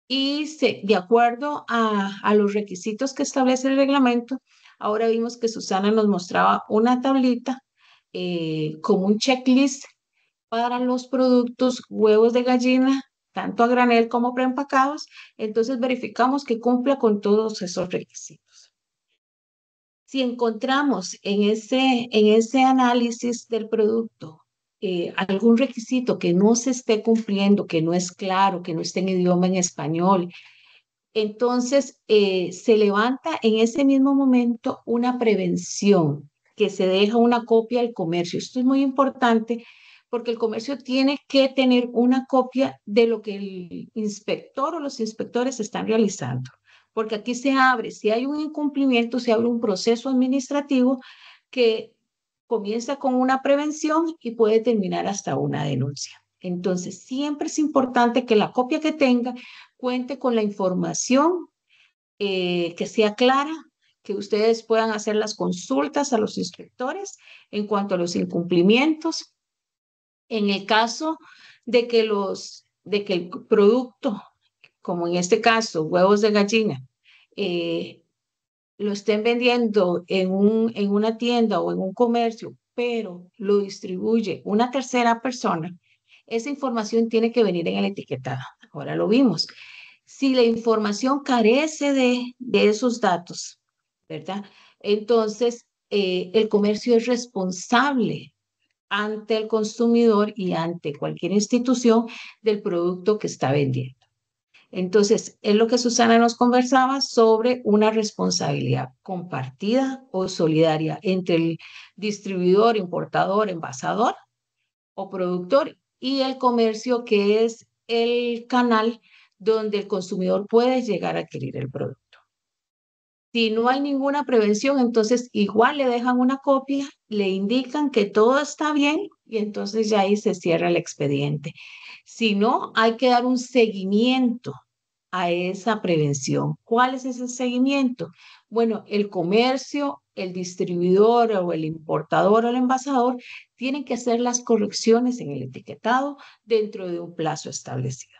y de acuerdo a los requisitos que establece el reglamento, ahora vimos que Susana nos mostraba una tablita como un checklist para los productos huevos de gallina, tanto a granel como preempacados. Entonces verificamos que cumpla con todos esos requisitos. Si encontramos en ese análisis del producto algún requisito que no se esté cumpliendo, que no es claro, que no esté en idioma en español, entonces se levanta en ese mismo momento una prevención, que se deja una copia al comercio. Esto es muy importante porque el comercio tiene que tener una copia de lo que el inspector o los inspectores están realizando, porque aquí se abre, si hay un incumplimiento, se abre un proceso administrativo que comienza con una prevención y puede terminar hasta una denuncia. Entonces, siempre es importante que la copia que tenga cuente con la información que sea clara, que ustedes puedan hacer las consultas a los inspectores en cuanto a los incumplimientos. En el caso de que el producto, como en este caso, huevos de gallina, eh, lo estén vendiendo en una tienda o en un comercio, pero lo distribuye una tercera persona, esa información tiene que venir en el etiquetado. Ahora lo vimos. Si la información carece de esos datos, ¿verdad? Entonces, el comercio es responsable ante el consumidor y ante cualquier institución del producto que está vendiendo. Entonces, es lo que Susana nos conversaba sobre una responsabilidad compartida o solidaria entre el distribuidor, importador, envasador o productor y el comercio, que es el canal donde el consumidor puede llegar a adquirir el producto. Si no hay ninguna prevención, entonces igual le dejan una copia, le indican que todo está bien y entonces ya ahí se cierra el expediente. Si no, hay que dar un seguimiento a esa prevención. ¿Cuál es ese seguimiento? Bueno, el comercio, el distribuidor o el importador o el envasador tienen que hacer las correcciones en el etiquetado dentro de un plazo establecido.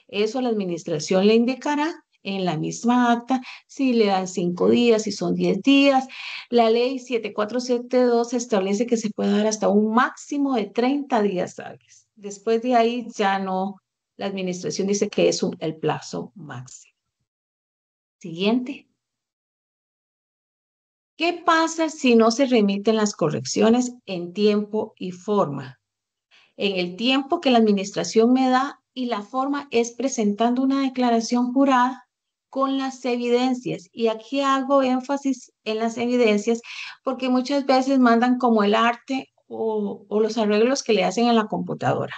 Eso la administración le indicará en la misma acta si le dan 5 días, si son 10 días. La ley 7472 establece que se puede dar hasta un máximo de 30 días hábiles. Después de ahí ya no, la administración dice que es el plazo máximo. Siguiente. ¿Qué pasa si no se remiten las correcciones en tiempo y forma? En el tiempo que la administración me da y la forma es presentando una declaración jurada con las evidencias. Y aquí hago énfasis en las evidencias porque muchas veces mandan como el arte o los arreglos que le hacen en la computadora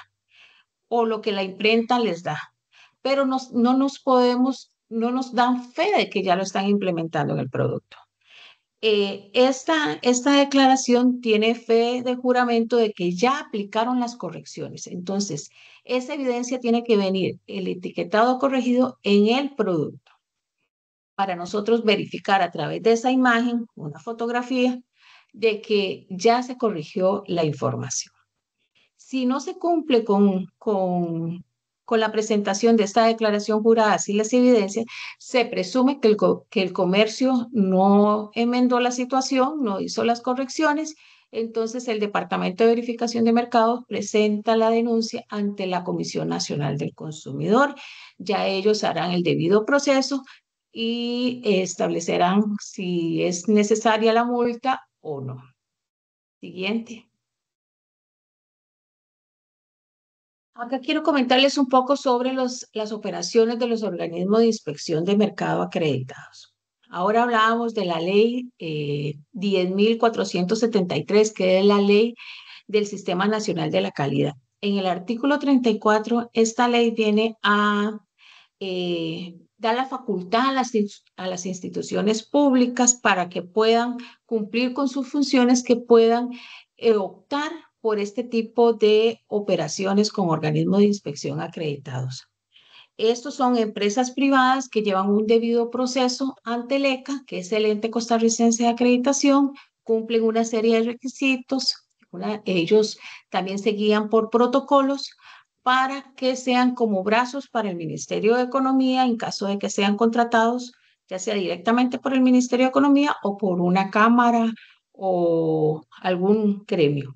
o lo que la imprenta les da, pero no nos dan fe de que ya lo están implementando en el producto. Esta declaración tiene fe de juramento de que ya aplicaron las correcciones. Entonces, esa evidencia tiene que venir el etiquetado corregido en el producto para nosotros verificar a través de esa imagen, una fotografía, de que ya se corrigió la información. Si no se cumple con la presentación de esta declaración jurada, así las evidencias, se presume que el comercio no enmendó la situación, no hizo las correcciones, entonces el Departamento de Verificación de Mercados presenta la denuncia ante la Comisión Nacional del Consumidor. Ya ellos harán el debido proceso y establecerán si es necesaria la multa o no. Siguiente. Acá quiero comentarles un poco sobre las operaciones de los organismos de inspección de mercado acreditados. Ahora hablábamos de la ley 10.473, que es la ley del Sistema Nacional de la Calidad. En el artículo 34, esta ley viene a dar la facultad a las instituciones públicas para que puedan cumplir con sus funciones, que puedan optar por este tipo de operaciones con organismos de inspección acreditados. Estos son empresas privadas que llevan un debido proceso ante el ECA, que es el ente costarricense de acreditación, cumplen una serie de requisitos, ellos también se guían por protocolos para que sean como brazos para el Ministerio de Economía en caso de que sean contratados, ya sea directamente por el Ministerio de Economía o por una cámara o algún gremio.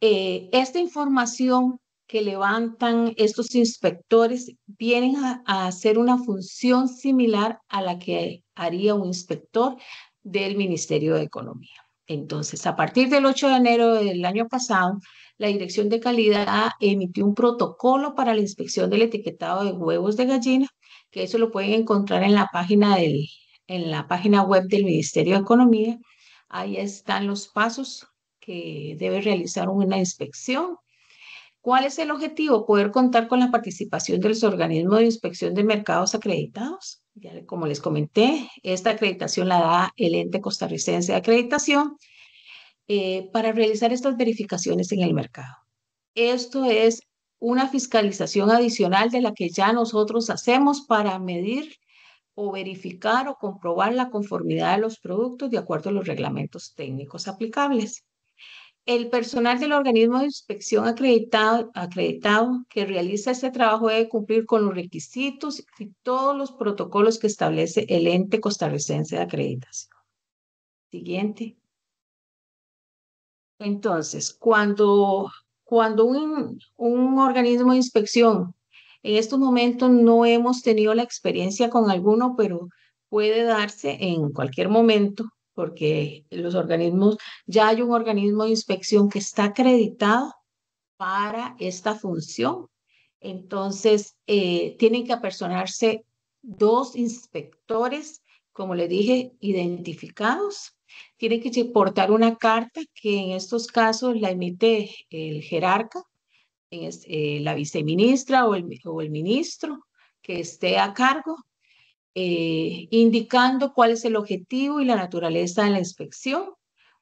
Esta información que levantan estos inspectores vienen a hacer una función similar a la que haría un inspector del Ministerio de Economía. Entonces, a partir del 8 de enero del año pasado, la Dirección de Calidad emitió un protocolo para la inspección del etiquetado de huevos de gallina, que eso lo pueden encontrar en la página web del Ministerio de Economía. Ahí están los pasos que debe realizar una inspección ¿Cuál es el objetivo? Poder contar con la participación de los organismos de inspección de mercados acreditados. Ya, como les comenté, esta acreditación la da el ente costarricense de acreditación para realizar estas verificaciones en el mercado. Esto es una fiscalización adicional de la que ya nosotros hacemos para medir o verificar o comprobar la conformidad de los productos de acuerdo a los reglamentos técnicos aplicables. El personal del organismo de inspección acreditado que realiza este trabajo debe cumplir con los requisitos y todos los protocolos que establece el ente costarricense de acreditación. Siguiente. Entonces, cuando un organismo de inspección, en estos momentos no hemos tenido la experiencia con alguno, pero puede darse en cualquier momento, porque los organismos, ya hay un organismo de inspección que está acreditado para esta función. Entonces, tienen que apersonarse 2 inspectores, como le dije, identificados. Tienen que portar una carta que en estos casos la emite el jerarca, la viceministra o el ministro que esté a cargo, indicando cuál es el objetivo y la naturaleza de la inspección.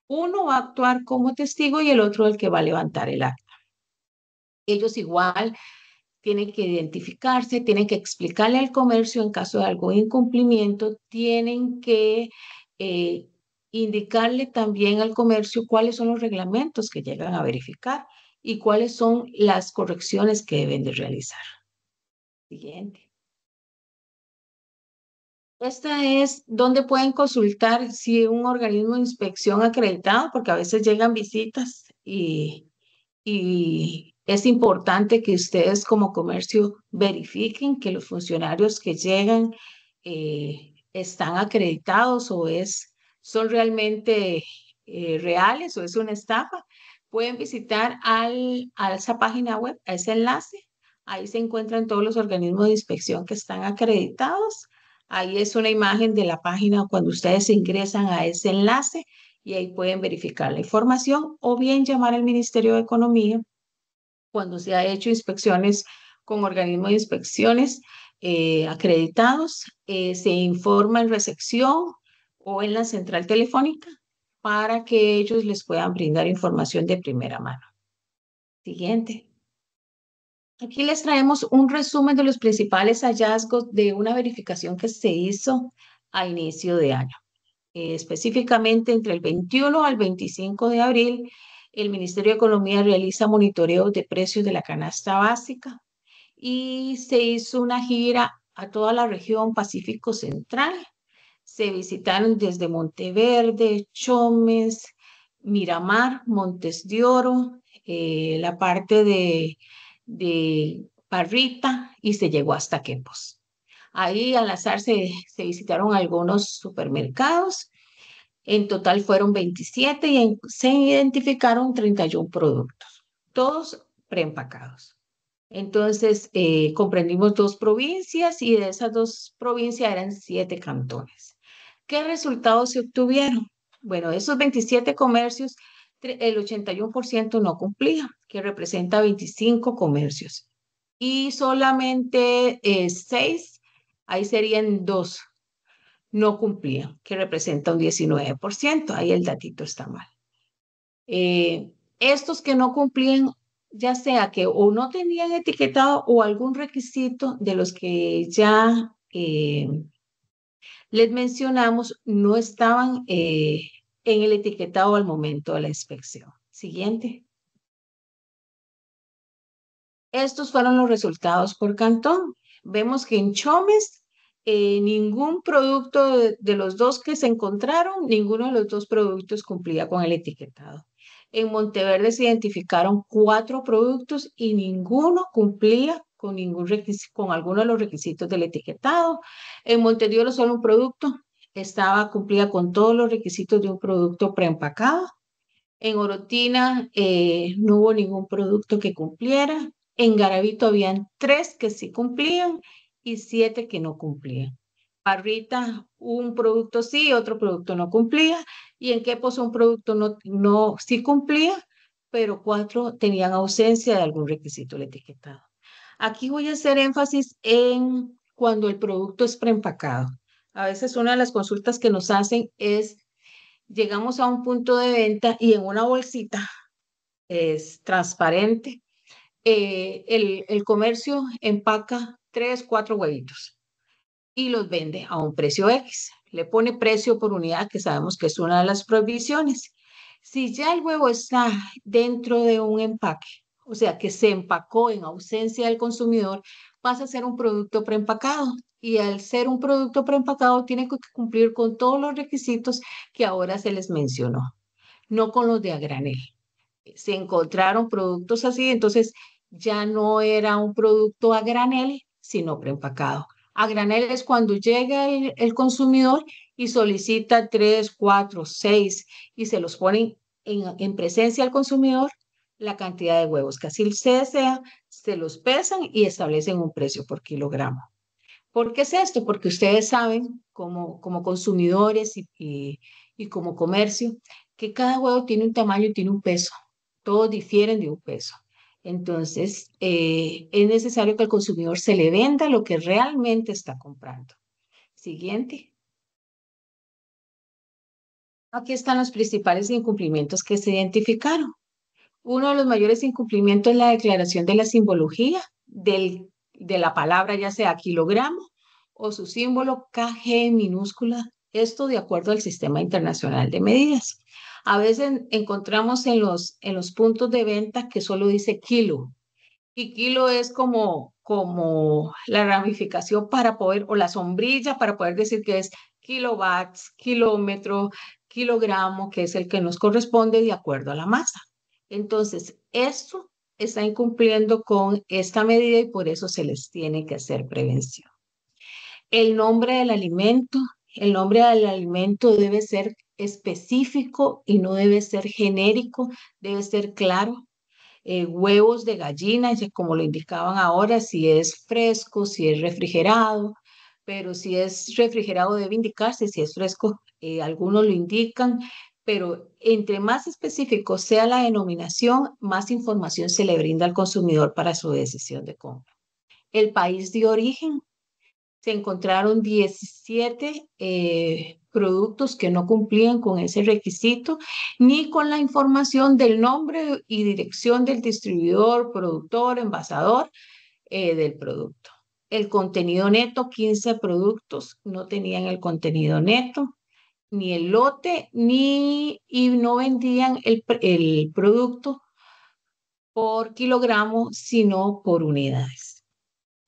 Uno va a actuar como testigo y el otro el que va a levantar el acta. Ellos igual tienen que identificarse, tienen que explicarle al comercio en caso de algún incumplimiento, tienen que indicarle también al comercio cuáles son los reglamentos que llegan a verificar y cuáles son las correcciones que deben de realizar. Siguiente. Esta es donde pueden consultar si un organismo de inspección acreditado, porque a veces llegan visitas y es importante que ustedes como comercio verifiquen que los funcionarios que llegan están acreditados o son realmente reales o es una estafa. Pueden visitar a esa página web, a ese enlace. Ahí se encuentran todos los organismos de inspección que están acreditados. Ahí es una imagen de la página cuando ustedes ingresan a ese enlace y ahí pueden verificar la información o bien llamar al Ministerio de Economía cuando se ha hecho inspecciones con organismos de inspecciones acreditados. Se informa en recepción o en la central telefónica para que ellos les puedan brindar información de primera mano. Siguiente. Aquí les traemos un resumen de los principales hallazgos de una verificación que se hizo a inicio de año. Específicamente entre el 21 al 25 de abril, el Ministerio de Economía realiza monitoreos de precios de la canasta básica y se hizo una gira a toda la región Pacífico Central. Se visitaron desde Monteverde, Chomes, Miramar, Montes de Oro, la parte de Parrita y se llegó hasta Quepos. Ahí al azar se visitaron algunos supermercados. En total fueron 27 y se identificaron 31 productos, todos preempacados. Entonces, comprendimos 2 provincias y de esas 2 provincias eran 7 cantones. ¿Qué resultados se obtuvieron? Bueno, de esos 27 comercios, el 81% no cumplía, que representa 25 comercios. Y solamente 6, ahí serían 2, no cumplían, que representa un 19%. Ahí el datito está mal. Estos que no cumplían, ya sea que o no tenían etiquetado o algún requisito de los que ya les mencionamos, no estaban en el etiquetado al momento de la inspección. Siguiente. Estos fueron los resultados por cantón. Vemos que en Chomes, ningún producto de los 2 que se encontraron, ninguno de los 2 productos cumplía con el etiquetado. En Monteverde se identificaron 4 productos y ninguno cumplía con alguno de los requisitos del etiquetado. En Montes de Oro solo un producto cumplía con todos los requisitos de un producto preempacado. En Orotina no hubo ningún producto que cumpliera. En Garavito habían 3 que sí cumplían y 7 que no cumplían. Parrita, un producto sí, otro producto no cumplía. Y en Quepos un producto no sí cumplía, pero 4 tenían ausencia de algún requisito del etiquetado. Aquí voy a hacer énfasis en cuando el producto es preempacado. A veces una de las consultas que nos hacen es, llegamos a un punto de venta y en una bolsita es transparente, el comercio empaca 3, 4 huevitos y los vende a un precio X. Le pone precio por unidad, que sabemos que es una de las prohibiciones. Si ya el huevo está dentro de un empaque, o sea, que se empacó en ausencia del consumidor, pasa a ser un producto preempacado. Y al ser un producto preempacado, tiene que cumplir con todos los requisitos que ahora se les mencionó, no con los de a granel. Se encontraron productos así, entonces ya no era un producto a granel, sino preempacado. A granel es cuando llega el consumidor y solicita 3, 4, 6 y se los ponen en presencia al consumidor la cantidad de huevos que así se desea, se los pesan y establecen un precio por kilogramo. ¿Por qué es esto? Porque ustedes saben, como consumidores y como comercio, que cada huevo tiene un tamaño y tiene un peso. Todos difieren de un peso. Entonces, es necesario que al consumidor se le venda lo que realmente está comprando. Siguiente. Aquí están los principales incumplimientos que se identificaron. Uno de los mayores incumplimientos es la declaración de la simbología de la palabra, ya sea kilogramo o su símbolo KG en minúscula, esto de acuerdo al Sistema Internacional de Medidas. A veces encontramos en los puntos de venta que solo dice kilo, y kilo es como la ramificación para poder, o la sombrilla para poder decir que es kilowatts, kilómetro, kilogramo, que es el que nos corresponde de acuerdo a la masa. Entonces, esto está incumpliendo con esta medida y por eso se les tiene que hacer prevención. El nombre del alimento, el nombre del alimento debe ser específico y no debe ser genérico, debe ser claro. Huevos de gallina, ya como lo indicaban ahora, si es fresco, si es refrigerado, pero si es refrigerado debe indicarse, si es fresco, algunos lo indican, pero entre más específico sea la denominación, más información se le brinda al consumidor para su decisión de compra. El país de origen, se encontraron 17 productos que no cumplían con ese requisito, ni con la información del nombre y dirección del distribuidor, productor, envasador del producto. El contenido neto, 15 productos no tenían el contenido neto, ni el lote, y no vendían el producto por kilogramo, sino por unidades.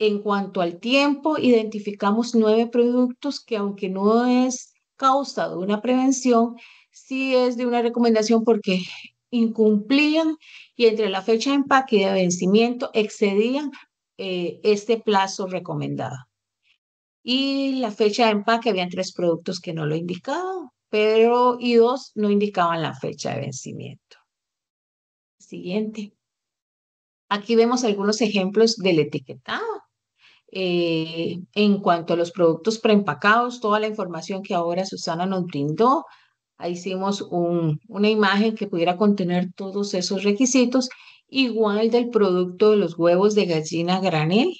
En cuanto al tiempo, identificamos 9 productos que, aunque no es causa de una prevención, sí es de una recomendación porque incumplían y entre la fecha de empaque y de vencimiento excedían este plazo recomendado. Y la fecha de empaque, habían 3 productos que no lo indicaban, y 2 no indicaban la fecha de vencimiento. Siguiente. Aquí vemos algunos ejemplos del etiquetado. En cuanto a los productos preempacados, toda la información que ahora Susana nos brindó, ahí hicimos una imagen que pudiera contener todos esos requisitos, igual del producto de los huevos de gallina a granel,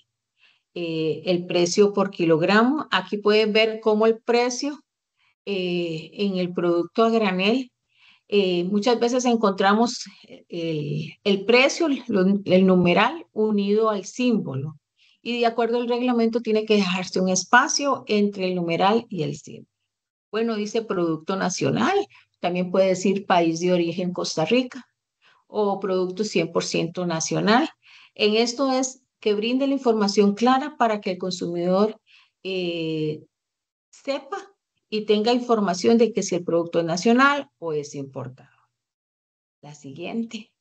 el precio por kilogramo. Aquí pueden ver cómo el precio en el producto a granel, muchas veces encontramos el precio, el numeral unido al símbolo. Y de acuerdo al reglamento tiene que dejarse un espacio entre el numeral y el símbolo. Bueno, dice producto nacional, también puede decir país de origen Costa Rica o producto 100% nacional. En esto es que brinde la información clara para que el consumidor sepa y tenga información de que si el producto es nacional o es importado. La siguiente.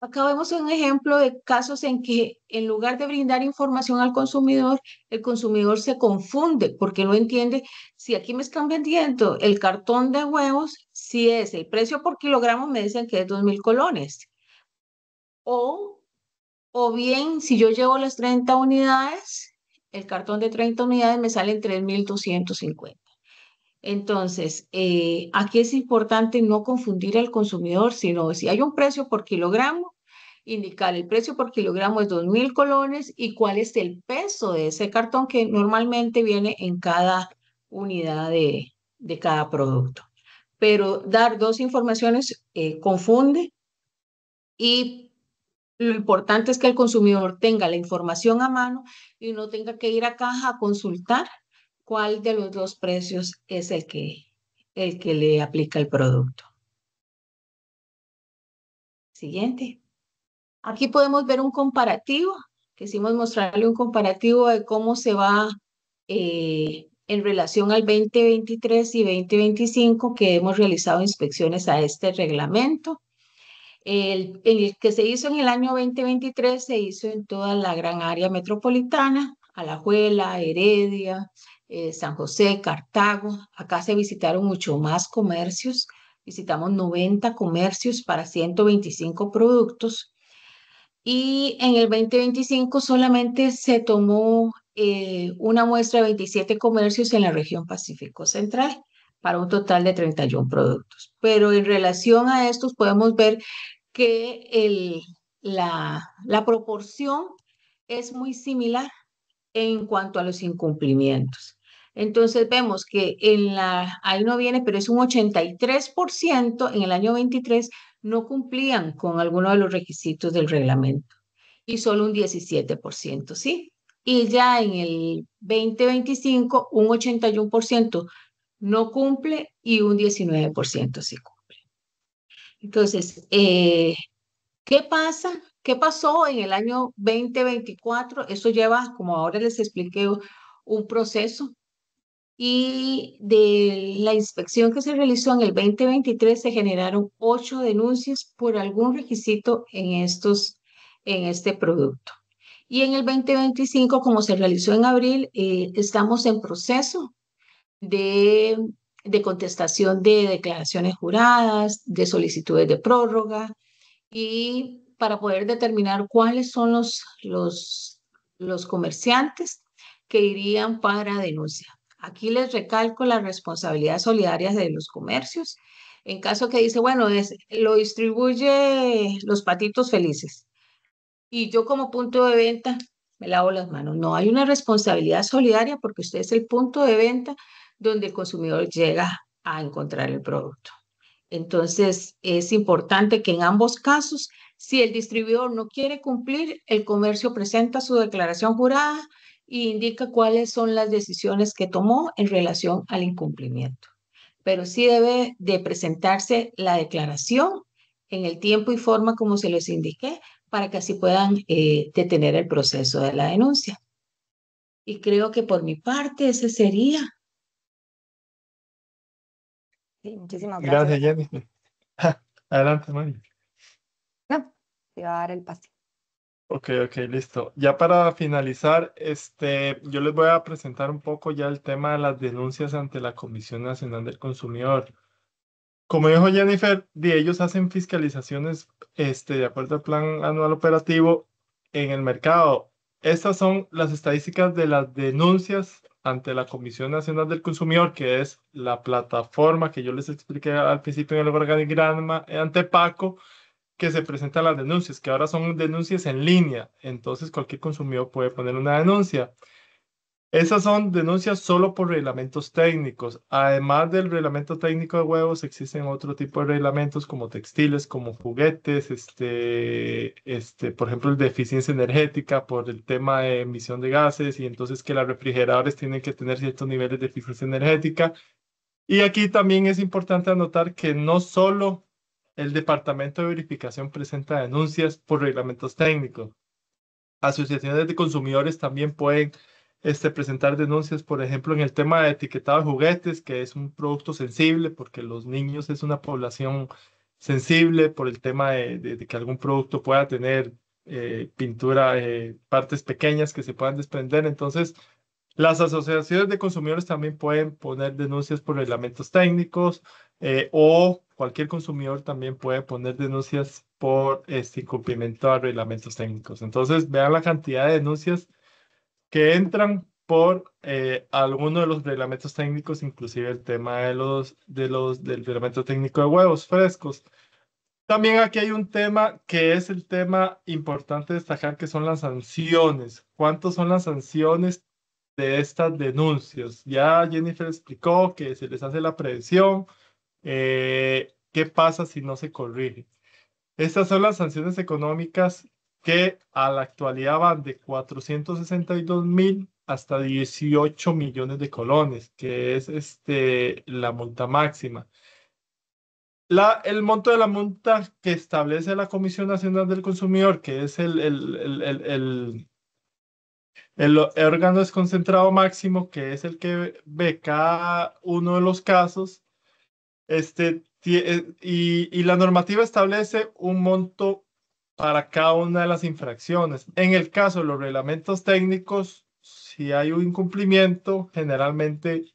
Acá vemos un ejemplo de casos en que en lugar de brindar información al consumidor, el consumidor se confunde porque no entiende si aquí me están vendiendo el cartón de huevos, si es el precio por kilogramo, me dicen que es 2.000 colones. O bien, si yo llevo las 30 unidades, el cartón de 30 unidades me sale en 3.250. Entonces, aquí es importante no confundir al consumidor, sino si hay un precio por kilogramo, indicar el precio por kilogramo es 2.000 colones y cuál es el peso de ese cartón que normalmente viene en cada unidad de cada producto. Pero dar dos informaciones confunde y lo importante es que el consumidor tenga la información a mano y no tenga que ir a caja a consultar cuál de los dos precios es el que le aplica el producto. Siguiente. Aquí podemos ver un comparativo. Quisimos mostrarle un comparativo de cómo se va en relación al 2023 y 2025 que hemos realizado inspecciones a este reglamento. El que se hizo en el año 2023 se hizo en toda la gran área metropolitana, Alajuela, Heredia, San José, Cartago. Acá se visitaron mucho más comercios. Visitamos 90 comercios para 125 productos. Y en el 2025 solamente se tomó una muestra de 27 comercios en la región Pacífico Central para un total de 31 productos. Pero en relación a estos podemos ver que la proporción es muy similar en cuanto a los incumplimientos. Entonces vemos que ahí no viene, pero es un 83% en el año 23 no cumplían con alguno de los requisitos del reglamento y solo un 17%, ¿sí? Y ya en el 2025 un 81% no cumple y un 19% sí cumple. Entonces, ¿qué pasa? ¿Qué pasó en el año 2024? Eso lleva, como ahora les expliqué, un proceso. Y de la inspección que se realizó en el 2023 se generaron 8 denuncias por algún requisito en este producto. Y en el 2025, como se realizó en abril, estamos en proceso de, de contestación de declaraciones juradas, de solicitudes de prórroga y para poder determinar cuáles son los comerciantes que irían para denuncia. Aquí les recalco las responsabilidades solidarias de los comercios. En caso que dice, bueno, lo distribuye los Patitos Felices y yo como punto de venta me lavo las manos. No, hay una responsabilidad solidaria porque usted es el punto de venta donde el consumidor llega a encontrar el producto. Entonces, es importante que en ambos casos, si el distribuidor no quiere cumplir, el comercio presenta su declaración jurada e indica cuáles son las decisiones que tomó en relación al incumplimiento. Pero sí debe de presentarse la declaración en el tiempo y forma como se les indiqué para que así puedan detener el proceso de la denuncia. Y creo que por mi parte ese sería. Sí, muchísimas gracias. Gracias, Jennifer. Adelante, Mari. No, te va a dar el pase. Ok, listo. Ya para finalizar, yo les voy a presentar un poco ya el tema de las denuncias ante la Comisión Nacional del Consumidor. Como dijo Jennifer, ellos hacen fiscalizaciones, de acuerdo al plan anual operativo en el mercado. Estas son las estadísticas de las denuncias ante la Comisión Nacional del Consumidor, que es la plataforma que yo les expliqué al principio en el organigrama ante Paco, que se presentan las denuncias, que ahora son denuncias en línea. Entonces cualquier consumidor puede poner una denuncia. Esas son denuncias solo por reglamentos técnicos. Además del reglamento técnico de huevos, existen otro tipo de reglamentos como textiles, como juguetes, por ejemplo, el de eficiencia energética por el tema de emisión de gases y entonces que los refrigeradores tienen que tener ciertos niveles de eficiencia energética. Y aquí también es importante anotar que no solo el Departamento de Verificación presenta denuncias por reglamentos técnicos. Asociaciones de consumidores también pueden presentar denuncias, por ejemplo, en el tema de etiquetado de juguetes, que es un producto sensible, porque los niños es una población sensible por el tema de que algún producto pueda tener pintura, partes pequeñas que se puedan desprender. Entonces, las asociaciones de consumidores también pueden poner denuncias por reglamentos técnicos o cualquier consumidor también puede poner denuncias por incumplimiento a reglamentos técnicos. Entonces, vean la cantidad de denuncias que entran por alguno de los reglamentos técnicos, inclusive el tema del reglamento técnico de huevos frescos. También aquí hay un tema que es el tema importante destacar, que son las sanciones. ¿Cuántas son las sanciones de estas denuncias? Ya Jennifer explicó que se les hace la prevención. ¿Qué pasa si no se corrige? Estas son las sanciones económicas que a la actualidad van de 462.000 hasta 18 millones de colones, que es la multa máxima. El monto de la multa que establece la Comisión Nacional del Consumidor, que es el órgano desconcentrado máximo, que es el que ve cada uno de los casos, y la normativa establece un monto para cada una de las infracciones. En el caso de los reglamentos técnicos, si hay un incumplimiento, generalmente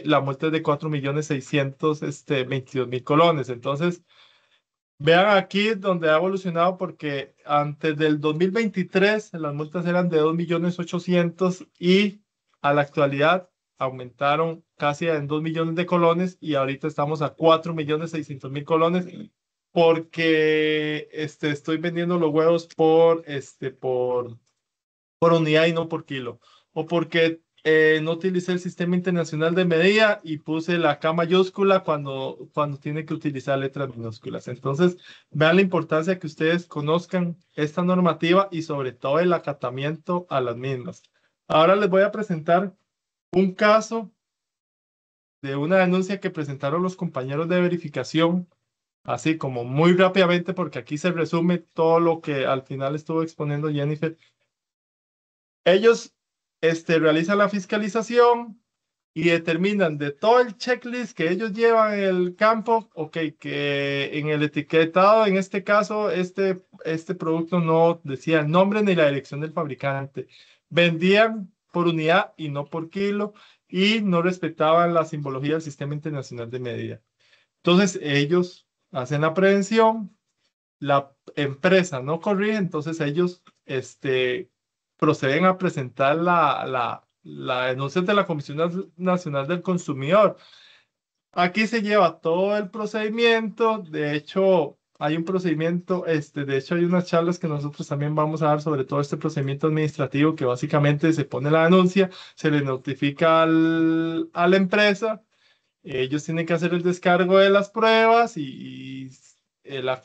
la multa es de 4.622.000 colones. Entonces, vean aquí donde ha evolucionado, porque antes del 2023 las multas eran de 2.800.000 y a la actualidad aumentaron casi en 2 millones de colones y ahorita estamos a 4.600.000 colones, porque estoy vendiendo los huevos por unidad y no por kilo, o porque no utilicé el sistema internacional de medida y puse la K mayúscula cuando tiene que utilizar letras minúsculas. Entonces, vean la importancia que ustedes conozcan esta normativa y sobre todo el acatamiento a las mismas. Ahora les voy a presentar un caso de una denuncia que presentaron los compañeros de verificación, así como muy rápidamente, porque aquí se resume todo lo que al final estuvo exponiendo Jennifer. Ellos realizan la fiscalización y determinan de todo el checklist que ellos llevan en el campo, ok, que en el etiquetado, en este caso, este producto no decía el nombre ni la dirección del fabricante. Vendían por unidad y no por kilo, y no respetaban la simbología del Sistema Internacional de Medida. Entonces, ellos hacen la prevención, la empresa no corrige, entonces ellos proceden a presentar la denuncia de la Comisión Nacional del Consumidor. Aquí se lleva todo el procedimiento. De hecho, hay un procedimiento, de hecho hay unas charlas que nosotros también vamos a dar sobre todo este procedimiento administrativo, que básicamente se pone la denuncia, se le notifica a la empresa, ellos tienen que hacer el descargo de las pruebas y la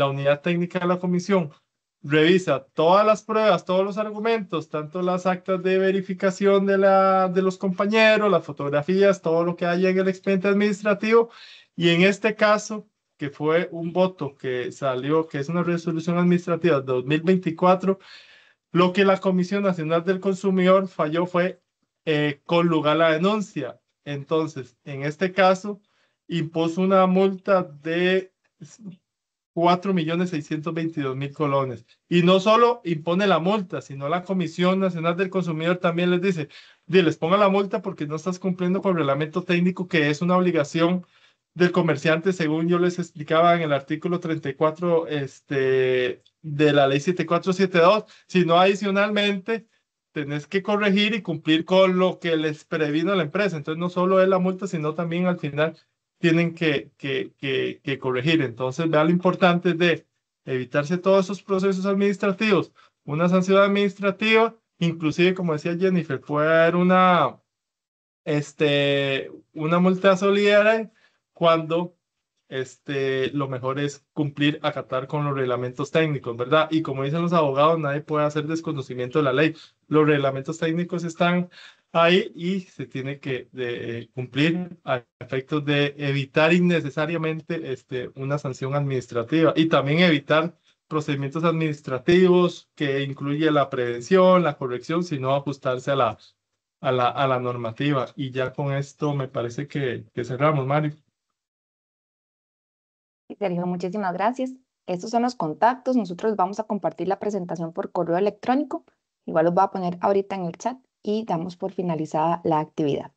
unidad técnica de la comisión revisa todas las pruebas, todos los argumentos, tanto las actas de verificación de los compañeros, las fotografías, todo lo que haya en el expediente administrativo. Y en este caso, que fue un voto que salió, que es una resolución administrativa de 2024, lo que la Comisión Nacional del Consumidor falló fue conlugar la denuncia. Entonces, en este caso, impuso una multa de 4.622.000 colones. Y no solo impone la multa, sino la Comisión Nacional del Consumidor también les dice, les ponga la multa porque no estás cumpliendo con el reglamento técnico, que es una obligación del comerciante, según yo les explicaba en el artículo 34 de la ley 7472, sino adicionalmente tenés que corregir y cumplir con lo que les previno la empresa. Entonces no solo es la multa, sino también al final tienen que corregir. Entonces vean lo importante de evitarse todos esos procesos administrativos. Una sanción administrativa, inclusive como decía Jennifer, puede haber una multa solidaria cuando lo mejor es cumplir, acatar con los reglamentos técnicos, ¿verdad? Y como dicen los abogados, nadie puede hacer desconocimiento de la ley. Los reglamentos técnicos están ahí y se tiene que cumplir a efectos de evitar innecesariamente una sanción administrativa, y también evitar procedimientos administrativos que incluye la prevención, la corrección, sino ajustarse a la normativa. Y ya con esto me parece que cerramos, Mario. Sergio, muchísimas gracias. Estos son los contactos. Nosotros vamos a compartir la presentación por correo electrónico. Igual los voy a poner ahorita en el chat y damos por finalizada la actividad.